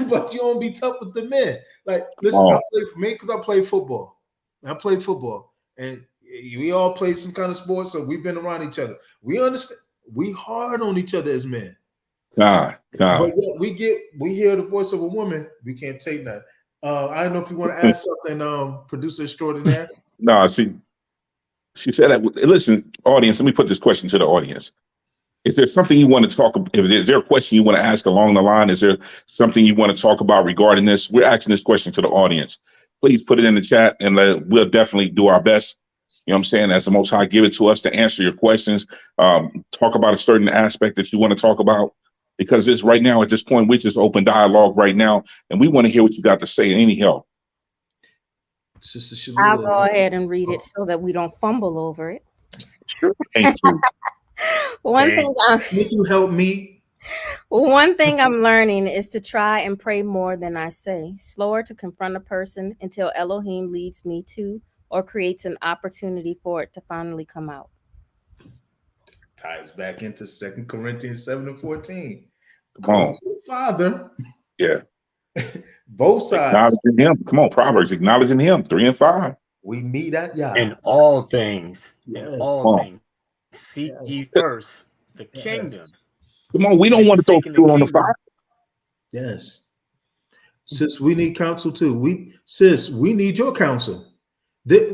but you don't be tough with the men. Like, listen, I play for me because I play football. I play football, and we all play some kind of sports, so we've been around each other. We understand. We hard on each other as men. God. But we hear the voice of a woman. We can't take that. I don't know if you want to add something, producer extraordinaire. No, she said that. Listen, audience, let me put this question to the audience. Is there something you want to talk about? Is there a question you want to ask along the line? Is there something you want to talk about regarding this? We're asking this question to the audience. Please put it in the chat and we'll definitely do our best. You know what I'm saying? As the Most High give it to us to answer your questions. Talk about a certain aspect that you want to talk about. Because it's right now at this point, we're just open dialogue right now. And we want to hear what you got to say. Any help? I'll go ahead and read it so that we don't fumble over it. Sure. Thank you. Can you help me? One thing I'm learning is to try and pray more than I say, slower to confront a person until Elohim leads me to or creates an opportunity for it to finally come out. Ties back into 2 Corinthians 7:14. Come on. To the Father. Yeah. Both sides. Acknowledging him. Come on, Proverbs, acknowledging him. 3 and 5. We meet at Yah. In all things. Yes. In all things. Seek ye first the kingdom. Come on, we don't want to throw fuel on the fire. Yes. Sis, we need counsel too. We need your counsel.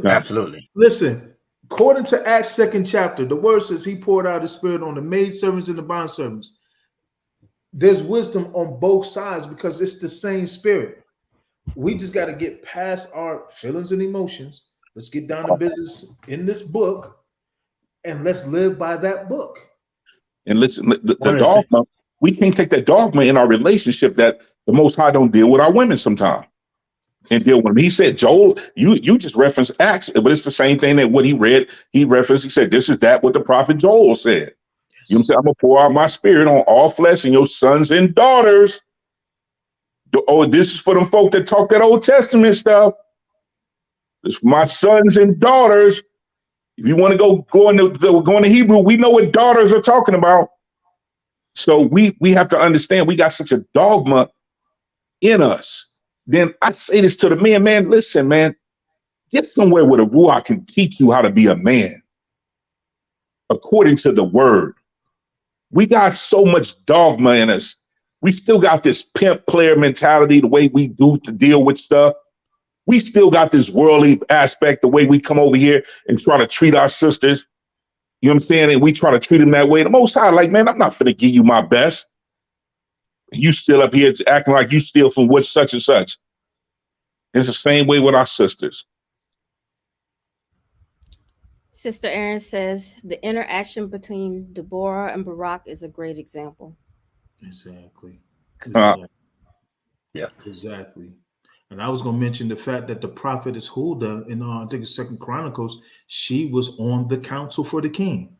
Absolutely. Listen, according to Acts 2nd chapter, the word says he poured out his spirit on the maidservants and the bondservants. There's wisdom on both sides because it's the same spirit. We just got to get past our feelings and emotions. Let's get down to business in this book and let's live by that book. And listen, the dogma, we can't take that dogma in our relationship that the Most High don't deal with our women sometimes. And deal with them. He said, Joel, you just referenced Acts, but it's the same thing that what he read. He referenced, he said, this is that what the prophet Joel said. You know what I'm saying? I'm going to pour out my spirit on all flesh and your sons and daughters. Oh, this is for them folk that talk that Old Testament stuff. This is for my sons and daughters. If you want to go into Hebrew, we know what daughters are talking about. So we have to understand we got such a dogma in us. Then I say this to the man, listen, man, get somewhere where the Ruach can teach you how to be a man according to the word. We got so much dogma in us. We still got this pimp player mentality, the way we do to deal with stuff. We still got this worldly aspect, the way we come over here and try to treat our sisters. You know what I'm saying? And we try to treat them that way. The Most High, like, man, I'm not finna give you my best. You still up here acting like you steal from what such and such. It's the same way with our sisters. Sister Erin says the interaction between Deborah and Barak is a great example. Exactly. Yeah. Exactly. And I was going to mention the fact that the prophetess Huldah in I think it's 2 Chronicles, she was on the council for the king.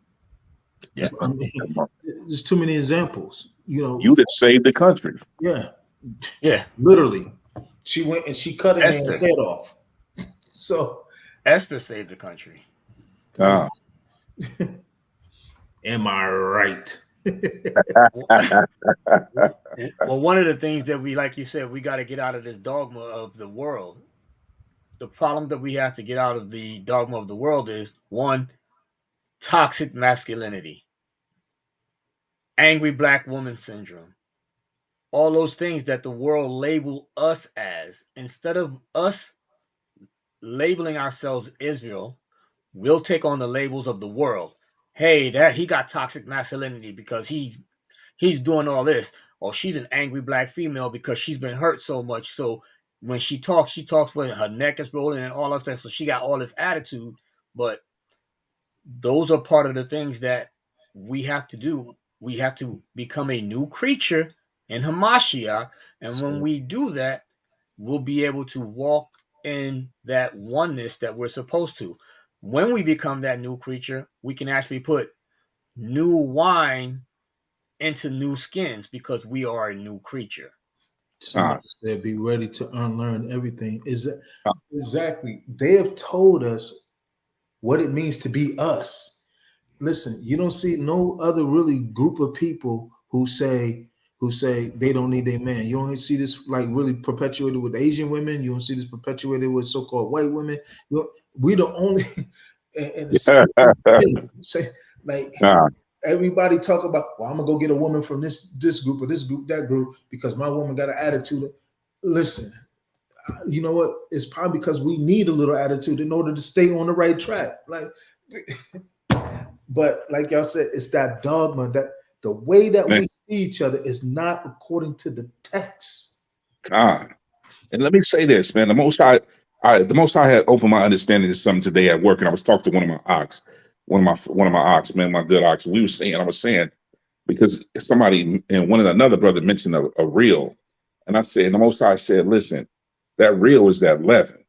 Yeah. I mean, there's too many examples. You know, you that saved the country. Yeah. Yeah. Literally. She went and she cut his head off. So Esther saved the country. Am I right? Well, one of the things that we, like you said, we got to get out of this dogma of the world. The problem that we have to get out of the dogma of the world is, one, toxic masculinity, angry black woman syndrome, all those things that the world label us as. Instead of us labeling ourselves Israel, we'll take on the labels of the world. Hey, that he got toxic masculinity because he's doing all this. Or she's an angry black female because she's been hurt so much. So when she talks when her neck is rolling and all of that. So she got all this attitude. But those are part of the things that we have to do. We have to become a new creature in Hamashiach. And when we do that, we'll be able to walk in that oneness that we're supposed to. When we become that new creature, we can actually put new wine into new skins because we are a new creature. Somebody said, "Be ready to unlearn everything." Exactly. They have told us what it means to be us. Listen, you don't see no other really group of people who say they don't need a man. You don't see this like really perpetuated with Asian women. You don't see this perpetuated with so-called white women. We the only and say like everybody talk about, well, I'm gonna go get a woman from this group or this group, that group, because my woman got an attitude. Listen, you know what? It's probably because we need a little attitude in order to stay on the right track. Like, but like y'all said, it's that dogma that the way that we see each other is not according to the text. God. And let me say this, man. The Most High had opened my understanding of something today at work, and I was talking to one of my Ahchs, one of my Ahchs, man, my good Ahchs. I was saying, because somebody and another brother mentioned a reel, and I said, the Most High said, listen, that reel is that leaven.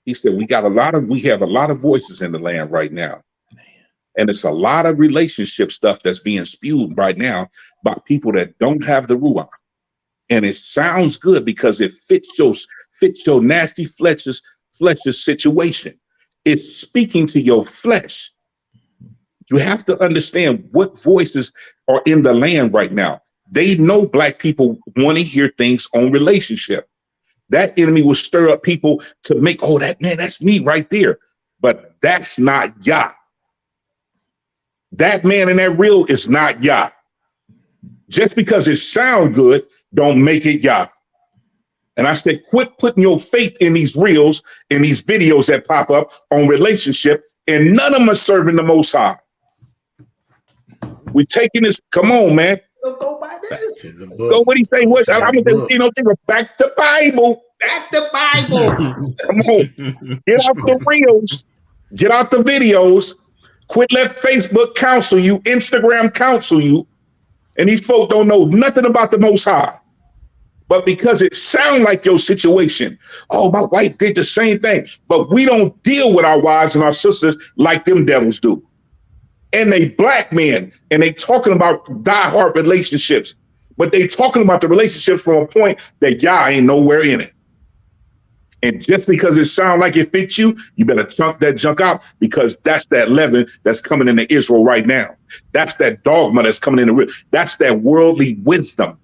He said, we have a lot of voices in the land right now. And it's a lot of relationship stuff that's being spewed right now by people that don't have the Ruach. And it sounds good because it fits your nasty flesh's situation. It's speaking to your flesh. You have to understand what voices are in the land right now. They know Black people want to hear things on relationship. That enemy will stir up people to make, oh, that's me right there. But that's not Yah. That man in that reel is not Yah. Just because it sounds good, don't make it Yah. And I said, quit putting your faith in these reels, in these videos that pop up on relationship, and none of them are serving the Most High. We're taking this. Come on, man. Go by this. Go. What he say? What I'm gonna say? Back to Bible. Back to Bible. Come on. Get out the reels. Get out the videos. Quit let Facebook counsel you, Instagram counsel you, and these folk don't know nothing about the Most High. But because it sounds like your situation, oh, my wife did the same thing. But we don't deal with our wives and our sisters like them devils do. And they Black men, and they talking about diehard relationships, but they talking about the relationships from a point that Yah ain't nowhere in it. And just because it sounds like it fits you, you better chunk that junk out, because that's that leaven that's coming into Israel right now. That's that dogma that's coming in. That's that worldly wisdom.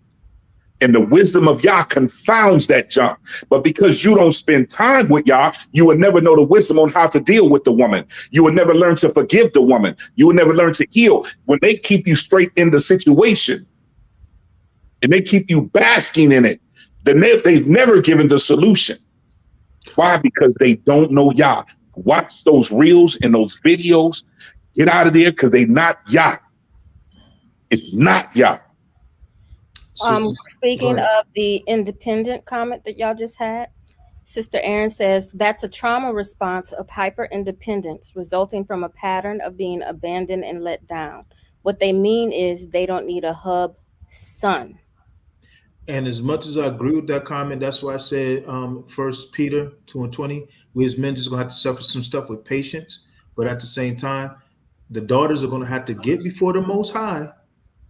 And the wisdom of Yah confounds that junk. But because you don't spend time with Yah, you will never know the wisdom on how to deal with the woman. You will never learn to forgive the woman. You will never learn to heal. When they keep you straight in the situation and they keep you basking in it, then they've never given the solution. Why? Because they don't know Yah. Watch those reels and those videos. Get out of there, because they not Yah. It's not Yah. Speaking of the independent comment that y'all just had, Sister Erin says that's a trauma response of hyper independence resulting from a pattern of being abandoned and let down. What they mean is they don't need a hub son. And as much as I agree with that comment, that's why I said 1 Peter 2:20, we as men just gonna have to suffer some stuff with patience, but at the same time, the daughters are gonna have to get before the Most High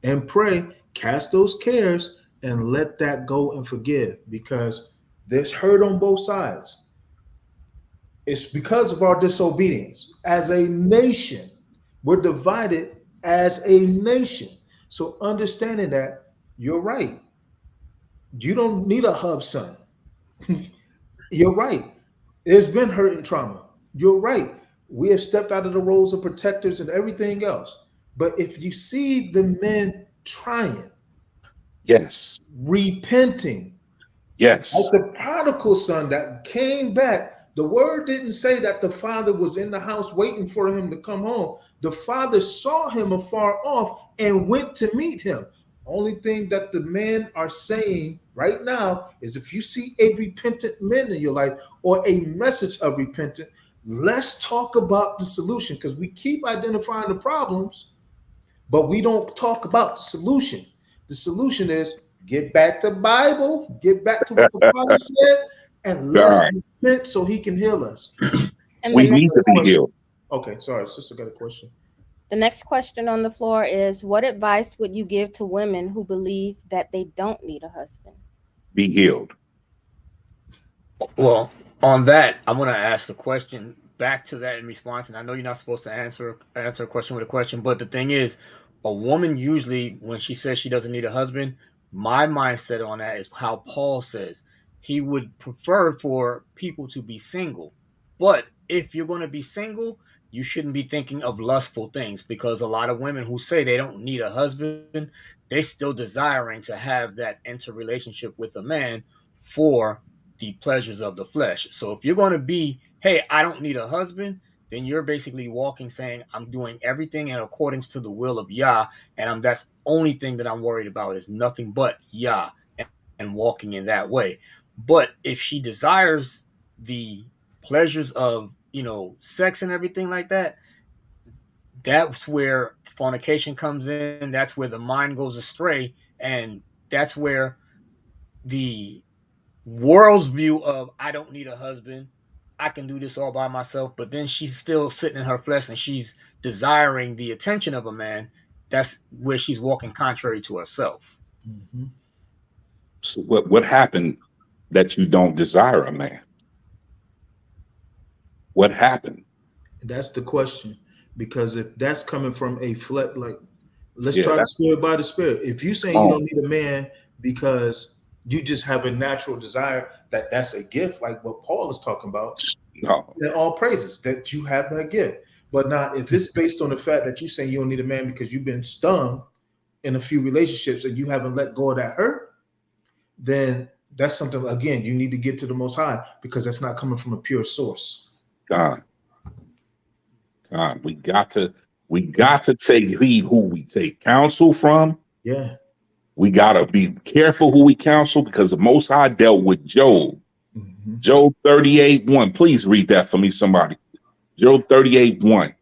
and pray, cast those cares, and let that go and forgive, because there's hurt on both sides. It's because of our disobedience. As a nation, we're divided as a nation. So understanding that, you're right. You don't need a hub son. You're right. There's been hurt and trauma. You're right. We have stepped out of the roles of protectors and everything else. But if you see the men trying, yes, repenting, yes, like the prodigal son that came back, the word didn't say that the father was in the house waiting for him to come home. The father saw him afar off and went to meet him. Only thing that the men are saying right now is, if you see a repentant man in your life or a message of repentance, let's talk about the solution, because we keep identifying the problems, but we don't talk about the solution. The solution is get back to Bible, get back to what the Father said, and let's God, repent so He can heal us. And we the next, need to be healed. Okay, sorry, sister got a question. the next question on the floor is, what advice would you give to women who believe that they don't need a husband? Be healed. Well, on that, I'm gonna ask the question back to that in response. And I know you're not supposed to answer a question with a question, but the thing is, a woman usually, when she says she doesn't need a husband, my mindset on that is how Paul says he would prefer for people to be single. But if you're going to be single, you shouldn't be thinking of lustful things, because a lot of women who say they don't need a husband, they still desiring to have that interrelationship with a man for the pleasures of the flesh. So if you're going to be, hey, I don't need a husband, then you're basically walking saying, I'm doing everything in accordance to the will of Yah, and that's only thing that I'm worried about is nothing but Yah, and walking in that way. But if she desires the pleasures of, sex and everything like that, that's where fornication comes in. That's where the mind goes astray, and that's where the world's view of I don't need a husband, I can do this all by myself, but then she's still sitting in her flesh and she's desiring the attention of a man. That's where she's walking contrary to herself. Mm-hmm. So what happened that you don't desire a man? What happened? That's the question. Because if that's coming from a flesh, like, let's Yeah, try the that's spirit by the spirit. If you saying you wrong. don't need a man because you just have a natural desire, that's a gift, like what Paul is talking about, No, then all praises that you have that gift. But not if it's based on the fact that you saying you don't need a man because you've been stung in a few relationships and you haven't let go of that hurt, then that's something, again, you need to get to the Most High, because that's not coming from a pure source. God, we got to take heed who we take counsel from. Yeah. We got to be careful who we counsel, because the Most High dealt with Job. Mm-hmm. Job 38:1. Please read that for me, somebody. Job 38:1.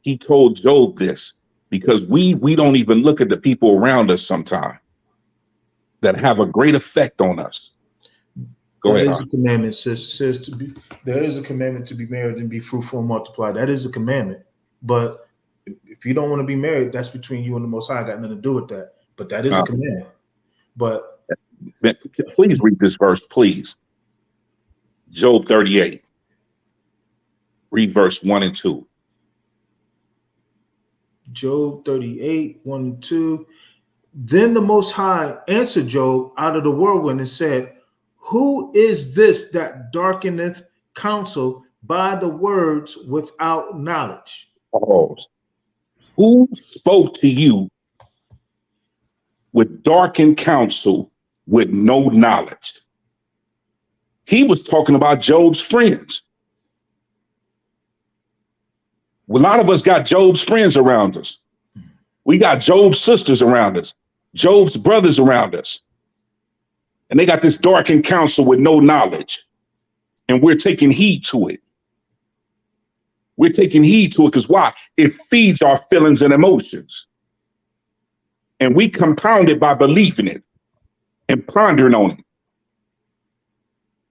He told Job this, because we don't even look at the people around us sometimes that have a great effect on us. Go That ahead. is a commandment, says to be. There is a commandment to be married and be fruitful and multiply. That is a commandment. But if you don't want to be married, that's between you and the Most High. Got nothing to do with that. But that is a command. But Please read this verse, please. Job 38. Read verse 1 and 2. Job 38, 1 and 2. Then the Most High answered Job out of the whirlwind and said, who is this that darkeneth counsel by the words without knowledge? Pause. Who spoke to you with darkened counsel with no knowledge? He was talking about Job's friends. A lot of us got Job's friends around us. We got Job's sisters around us, Job's brothers around us. And they got this darkened counsel with no knowledge. And we're taking heed to it. We're taking heed to it because why? It feeds our feelings and emotions. And we compound it by believing it and pondering on it.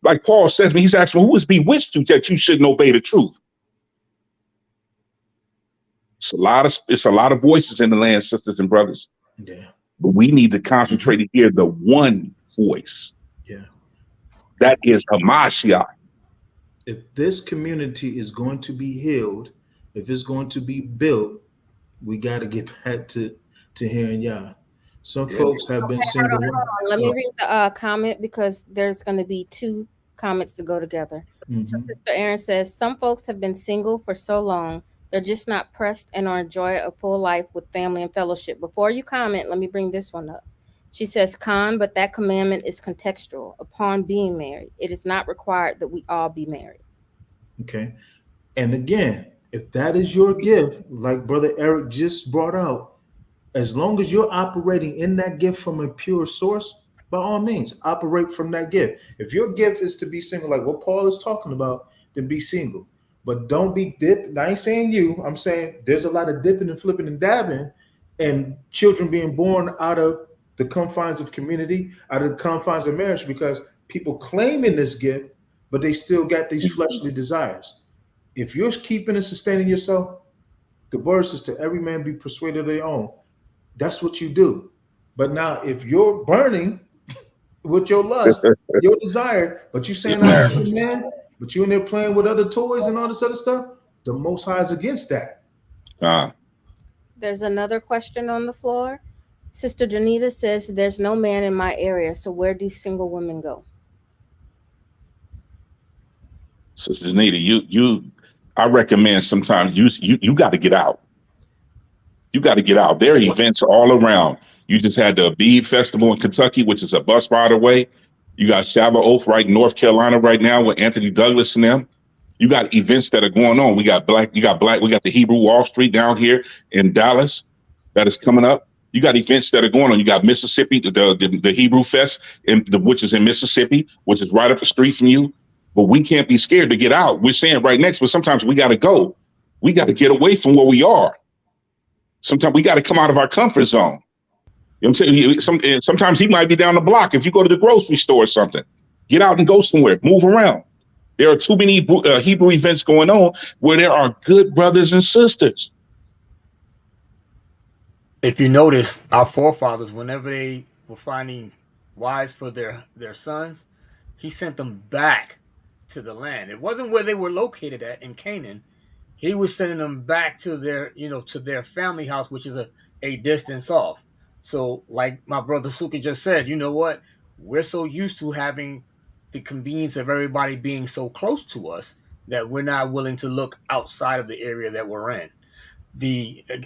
Like Paul says to me, he's asking, who has bewitched you that you shouldn't obey the truth? It's a lot of voices in the land, sisters and brothers. Yeah. But we need to concentrate and hear the one voice. Yeah. That is Hamashiach. If this community is going to be healed, if it's going to be built, we got to get back to hearing Yah. Some folks have been single. Hold on. Let me read the comment, because there's going to be two comments to go together. Mm-hmm. So Sister Erin says, some folks have been single for so long, they're just not pressed and are enjoy a full life with family and fellowship. Before you comment, let me bring this one up. She says, but that commandment is contextual upon being married. It is not required that we all be married. Okay. And again, if that is your gift, like Brother Eric just brought out, as long as you're operating in that gift from a pure source, by all means, operate from that gift. If your gift is to be single, like what Paul is talking about, then be single. But don't be dipped. I ain't saying you. I'm saying there's a lot of dipping and flipping and dabbing, and children being born out of the confines of community, out of the confines of marriage, because people claiming this gift, but they still got these fleshly desires. If you're keeping and sustaining yourself, the word says to every man be persuaded of their own. That's what you do. But now, if you're burning with your lust, your desire, but you saying I'm a good man, but you in there playing with other toys and all this other stuff, the Most High is against that. There's another question on the floor. Sister Janita says, there's no man in my area, so where do single women go? Sister Janita, I recommend sometimes you got to get out. You got to get out. There are events all around. You just had the Bead Festival in Kentucky, which is a bus ride away. You got Shallow Oath right in North Carolina right now with Anthony Douglas and them. You got events that are going on. We got we got the Hebrew Wall Street down here in Dallas that is coming up. You got events that are going on. You got Mississippi, the Hebrew Fest, which is in Mississippi, which is right up the street from you. But we can't be scared to get out. We're saying right next, but sometimes we got to go. We got to get away from where we are. Sometimes we got to come out of our comfort zone. You know what I'm saying? Sometimes he might be down the block. If you go to the grocery store or something, get out and go somewhere, move around. There are too many Hebrew events going on where there are good brothers and sisters. If you notice, our forefathers, whenever they were finding wives for their sons, he sent them back to the land. It wasn't where they were located at in Canaan. He was sending them back to their, to their family house, which is a distance off. So like my brother Suki just said, you know what? We're so used to having the convenience of everybody being so close to us that we're not willing to look outside of the area that we're in.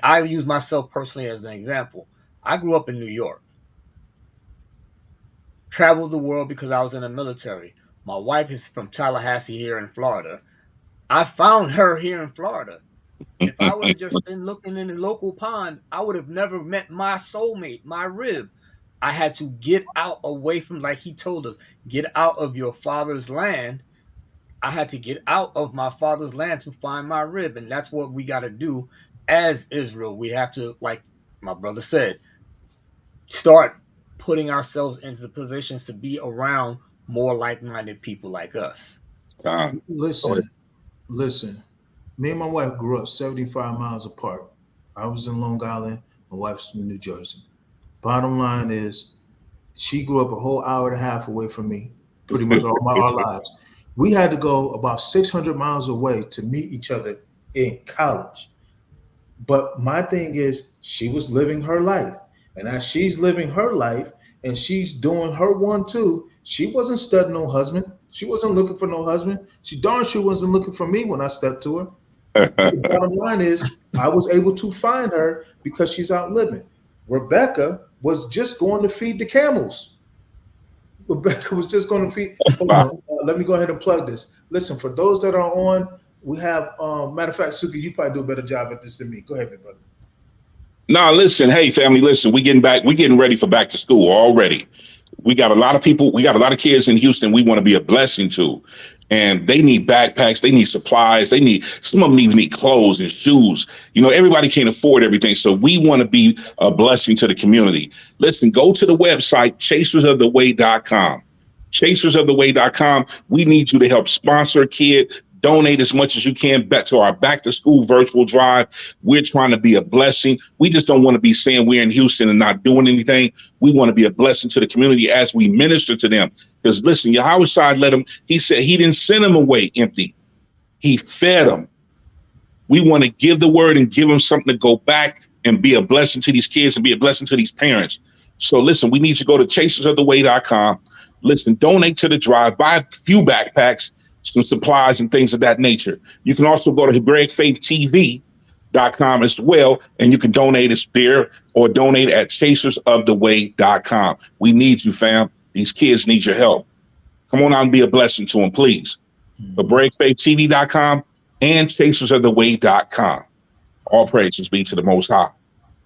I use myself personally as an example. I grew up in New York. Traveled the world because I was in the military. My wife is from Tallahassee here in Florida. I found her here in Florida. If I would have just been looking in the local pond, I would have never met my soulmate, my rib. I had to get out away from, like he told us, get out of your father's land. I had to get out of my father's land to find my rib. And that's what we got to do as Israel. We have to, like my brother said, start putting ourselves into the positions to be around more like-minded people like us. Listen. Me and my wife grew up 75 miles apart. I was in Long Island. My wife's from New Jersey. Bottom line is, she grew up a whole hour and a half away from me, pretty much all our lives. We had to go about 600 miles away to meet each other in college. But my thing is, she was living her life. And as she's living her life and she's doing her one too, she wasn't studying no husband. She wasn't looking for no husband. She darn sure wasn't looking for me when I stepped to her. The bottom line is, I was able to find her because she's out living. Rebecca was just going to feed the camels. Rebecca was just going to feed. Hold on, let me go ahead and plug this. Listen, for those that are on, we have, matter of fact, Suki, you probably do a better job at this than me. Go ahead, big brother. No, listen, hey, family, listen, we're getting ready for back to school already. We got a lot of people, we got a lot of kids in Houston we want to be a blessing to. And they need backpacks, they need supplies, some of them even need clothes and shoes. Everybody can't afford everything. So we want to be a blessing to the community. Listen, go to the website, chasersoftheway.com. Chasersoftheway.com. We need you to help sponsor a kid. Donate as much as you can back to our back to school virtual drive. We're trying to be a blessing. We just don't want to be saying we're in Houston and not doing anything. We want to be a blessing to the community as we minister to them. Because listen, Yahweh he said he didn't send them away empty. He fed them. We want to give the word and give them something to go back and be a blessing to these kids and be a blessing to these parents. So listen, we need to go to chasersoftheway.com. Listen, donate to the drive, buy a few backpacks, some supplies and things of that nature. You can also go to HebraicFaithTV.com as well, and you can donate us there or donate at chasersoftheway.com. We need you, fam. These kids need your help. Come on out and be a blessing to them, please. HebraicFaithTV.com and chasersoftheway.com. All praises be to the Most High.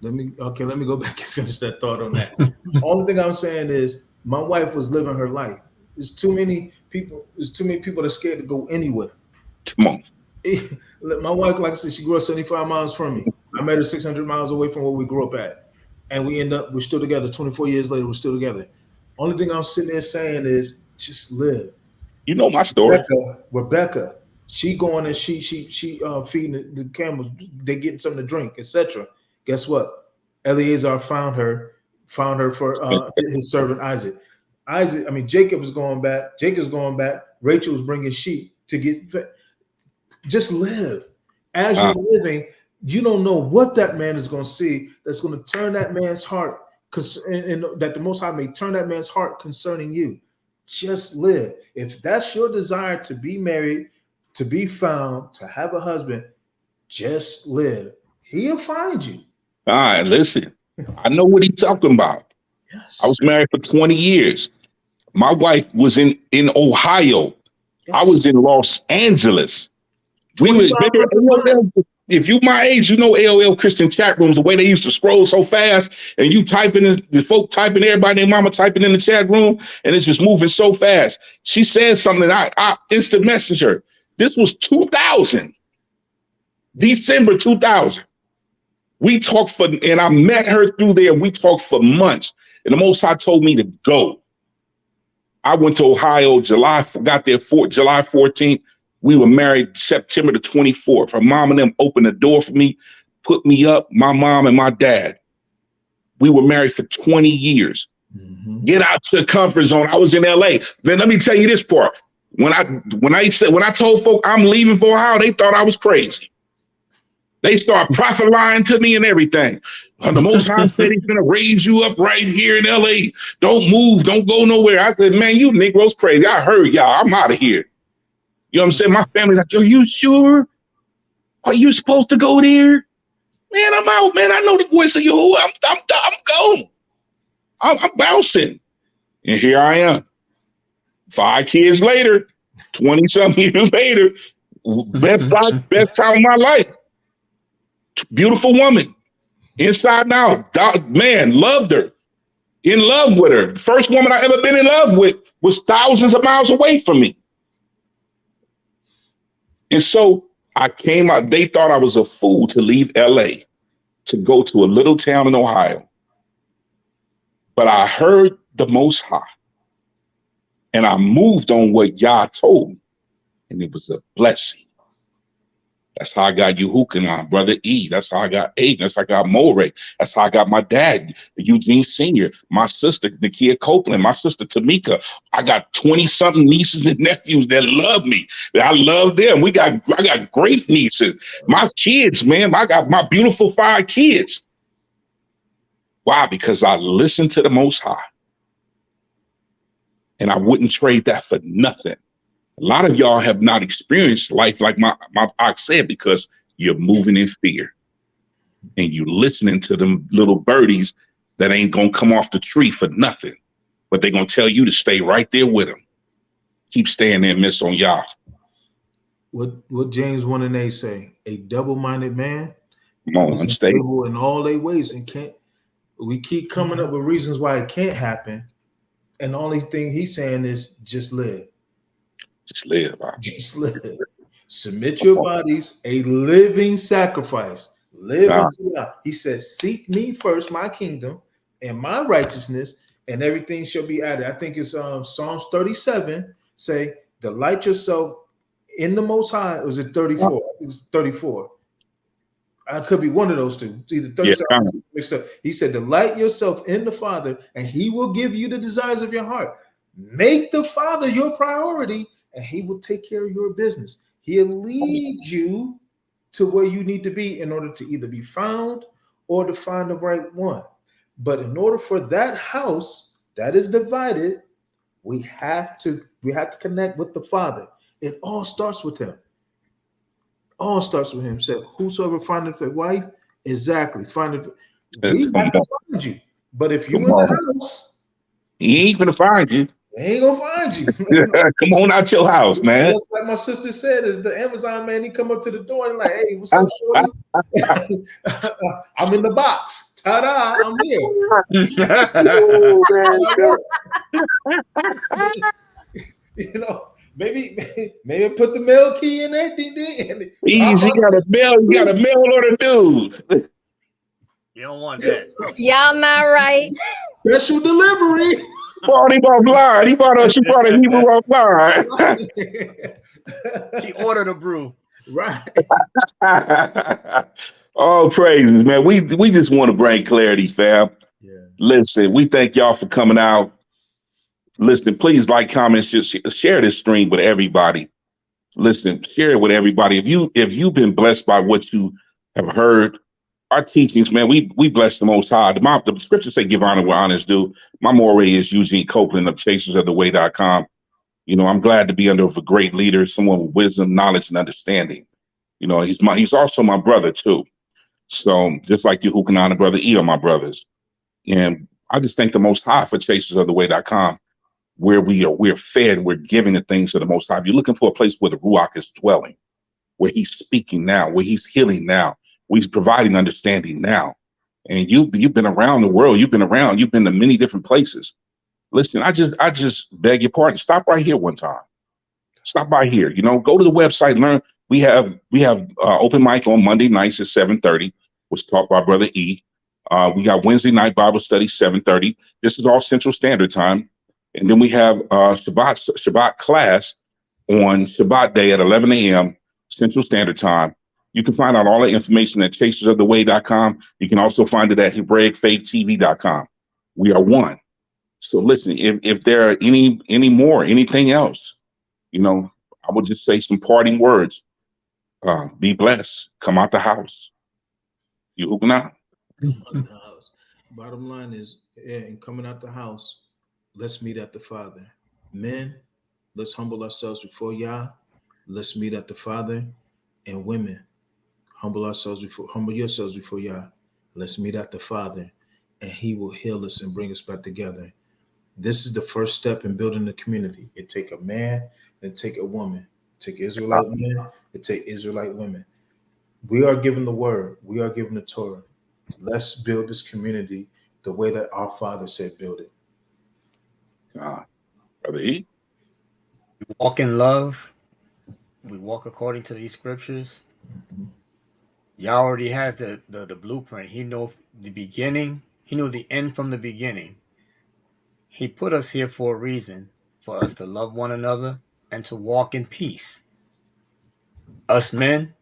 Let me go back and finish that thought on that. Only thing I'm saying is, my wife was living her life. There's too many people that are scared to go anywhere. Come on. My wife, like I said, she grew up 75 miles from me. I met her 600 miles away from where we grew up at. and we're still together. 24 years later, we're still together. Only thing I'm sitting there saying is just live. You know my story. Rebecca, she going and she feeding the camels. They getting something to drink, etc. Guess what? Eleazar found her for his servant Isaac. Jacob was going back. Jacob's going back. Rachel was bringing sheep to get. Just live. As you're living, you don't know what that man is going to see that's going to turn that man's heart, and that the Most High may turn that man's heart concerning you. Just live. If that's your desire to be married, to be found, to have a husband, just live. He'll find you. All right, listen. I know what he's talking about. Yes. I was married for 20 years. My wife was in Ohio. Yes. I was in Los Angeles. If you my age, you know AOL Christian chat rooms, the way they used to scroll so fast, and you typing in the folk typing, everybody, their mama typing in the chat room, and it's just moving so fast. She said something, I instant messenger. This was 2000, December 2000. We talked and I met her through there. We talked for months, and the Most High told me to go. I went to Ohio, got there July 14th. We were married September the 24th. Her mom and them opened the door for me, put me up, my mom and my dad. We were married for 20 years. Mm-hmm. Get out to the comfort zone. I was in LA. Then let me tell you this part. When I told folk I'm leaving for Ohio, they thought I was crazy. They started prophet lying to me and everything. The Most High said he's gonna raise you up right here in LA. Don't move, don't go nowhere. I said, man, you Negroes crazy. I heard y'all. I'm out of here. You know what I'm saying? My family's like, are you sure? Are you supposed to go there? Man, I'm out, man. I know the voice of Yahuwah. I'm going. I'm bouncing. And here I am. 5 kids later, 20-something years later, best time of my life. Beautiful woman. Inside and out. Man, loved her. In love with her. The first woman I ever been in love with was thousands of miles away from me. And so I came out. They thought I was a fool to leave LA to go to a little town in Ohio. But I heard the Most High, and I moved on what Yah told me, and it was a blessing. That's how I got Yehukanan, Brother E. That's how I got Aiden. That's how I got Moray. That's how I got my dad, Eugene Sr., my sister, Nakia Copeland, my sister, Tamika. I got 20-something nieces and nephews that love me. I love them. I got great nieces. My kids, man, I got my beautiful 5 kids. Why? Because I listened to the Most High. And I wouldn't trade that for nothing. A lot of y'all have not experienced life like my Ahch said, because you're moving in fear and you're listening to them little birdies that ain't gonna come off the tree for nothing, but they're gonna tell you to stay right there with them. Keep staying there, miss on y'all. What James 1 and 8 say? A double-minded man, come on, unstable in all their ways, and can't. We keep coming up with reasons why it can't happen, and the only thing he's saying is just live. Just live. Just live. Submit your bodies a living sacrifice. Live unto God. He says, seek me first, my kingdom and my righteousness, and everything shall be added. I think it's Psalms 37. Say, delight yourself in the Most High. Or was it 34? It was 34. I could be one of those two. It's either 37. Yeah. He said, delight yourself in the Father, and he will give you the desires of your heart. Make the Father your priority, and he will take care of your business. He'll lead you to where you need to be in order to either be found or to find the right one. But in order for that house that is divided, we have to connect with the Father. It all starts with him. All starts with him. Said, whosoever findeth a wife, exactly. We have to find you. But if you're in the house, he ain't gonna find you. They ain't gonna find you. Come on out your house, man. Just like my sister said, is the Amazon man. He come up to the door and like, hey, what's up, shorty? I'm in the box. Ta-da! I'm here. You know, maybe put the mail key in there. Easy, you got a mail order dude. You don't want that. Y'all not right. Special delivery. Brought him offline. She brought a Hebrew offline. She ordered a brew. Right. All praises, man. We just want to bring clarity, fam. Yeah. Listen, we thank y'all for coming out. Listen, please like, comment, share this stream with everybody. Listen, share it with everybody. If you've been blessed by what you have heard, our teachings, man, we bless the Most High. The scriptures say, "Give honor where honor is due." My moray is Eugene Copeland of chasersoftheway.com. You know, I'm glad to be under a great leader, someone with wisdom, knowledge, and understanding. You know, he's also my brother too. So just like you, Hukanan and Brother E are my brothers. And I just thank the Most High for chasersoftheway.com, where we're fed, we're giving the things of the Most High. If you're looking for a place where the Ruach is dwelling, where he's speaking now, where he's healing now, where he's providing understanding now. And you've been around the world, you've been to many different places. Listen, I just beg your pardon. Stop right here one time. Stop by here. You know, go to the website, learn. We have open mic on Monday nights at 7:30, which taught by Brother E. We got Wednesday night Bible study, 7:30. This is all Central Standard Time. And then we have Shabbat class on Shabbat day at 11 a.m. Central Standard Time. You can find out all the information at chasersoftheway.com. You can also find it at HebraicFaithTV.com. We are one. So listen, if there are anything else, you know, I would just say some parting words. Be blessed. Come out the house. You hooping out? Bottom line is, in coming out the house, let's meet at the Father. Men, let's humble ourselves before Yah. Let's meet at the Father. And women, humble yourselves before Yah. Let's meet at the Father, and He will heal us and bring us back together. This is the first step in building the community. It take a man and take a woman. Take Israelite men and take Israelite women. We are given the word. We are given the Torah. Let's build this community the way that our Father said build it. Brother E? We walk in love. We walk according to these scriptures. Yah already has the blueprint. He knows the beginning. He knew the end from the beginning. He put us here for a reason, for us to love one another and to walk in peace. Us men,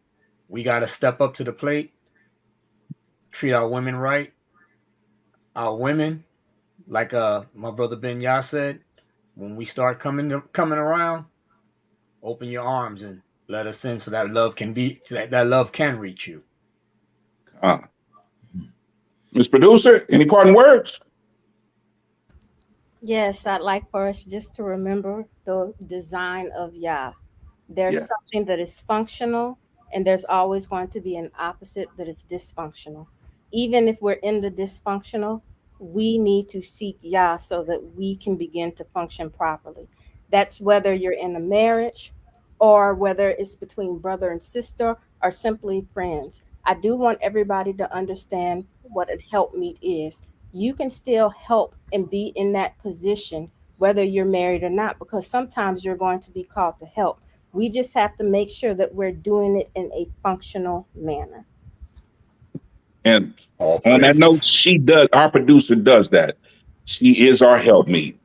we got to step up to the plate, treat our women right. Our women, like my brother Ben Yah said, when we start coming around, open your arms and let us in so that love can reach you. Miss Producer, any parting words? Yes, I'd like for us just to remember the design of Yah. There's something that is functional, and there's always going to be an opposite that is dysfunctional. Even if we're in the dysfunctional, we need to seek Yah so that we can begin to function properly. That's whether you're in a marriage or whether it's between brother and sister or simply friends. I do want everybody to understand what a helpmeet is. You can still help and be in that position whether you're married or not, because sometimes you're going to be called to help. We just have to make sure that we're doing it in a functional manner. And on that note, our producer does that. She is our helpmeet.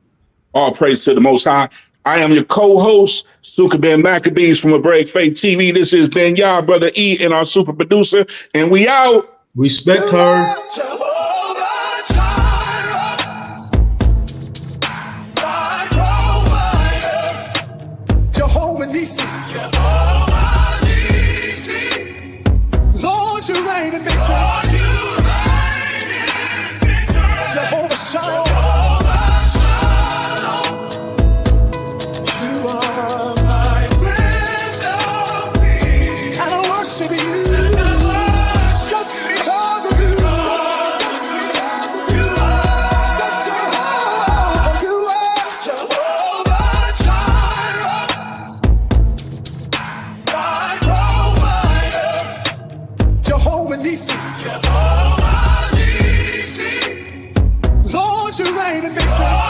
All praise to the Most High. I am your co-host, Suka Ben Maccabees from Hebraic Faith TV. This is Ben Yah, Brother E, and our super producer. And we out. Respect her. Jehovah Nissi. Lord, you reign in victory. Jehovah Shalom. You are my Prince of Peace. And I worship you just because of you. Just because of you. Just because you are Jehovah Jireh, my provider. Jehovah Nissi. Lord, you reign in victory.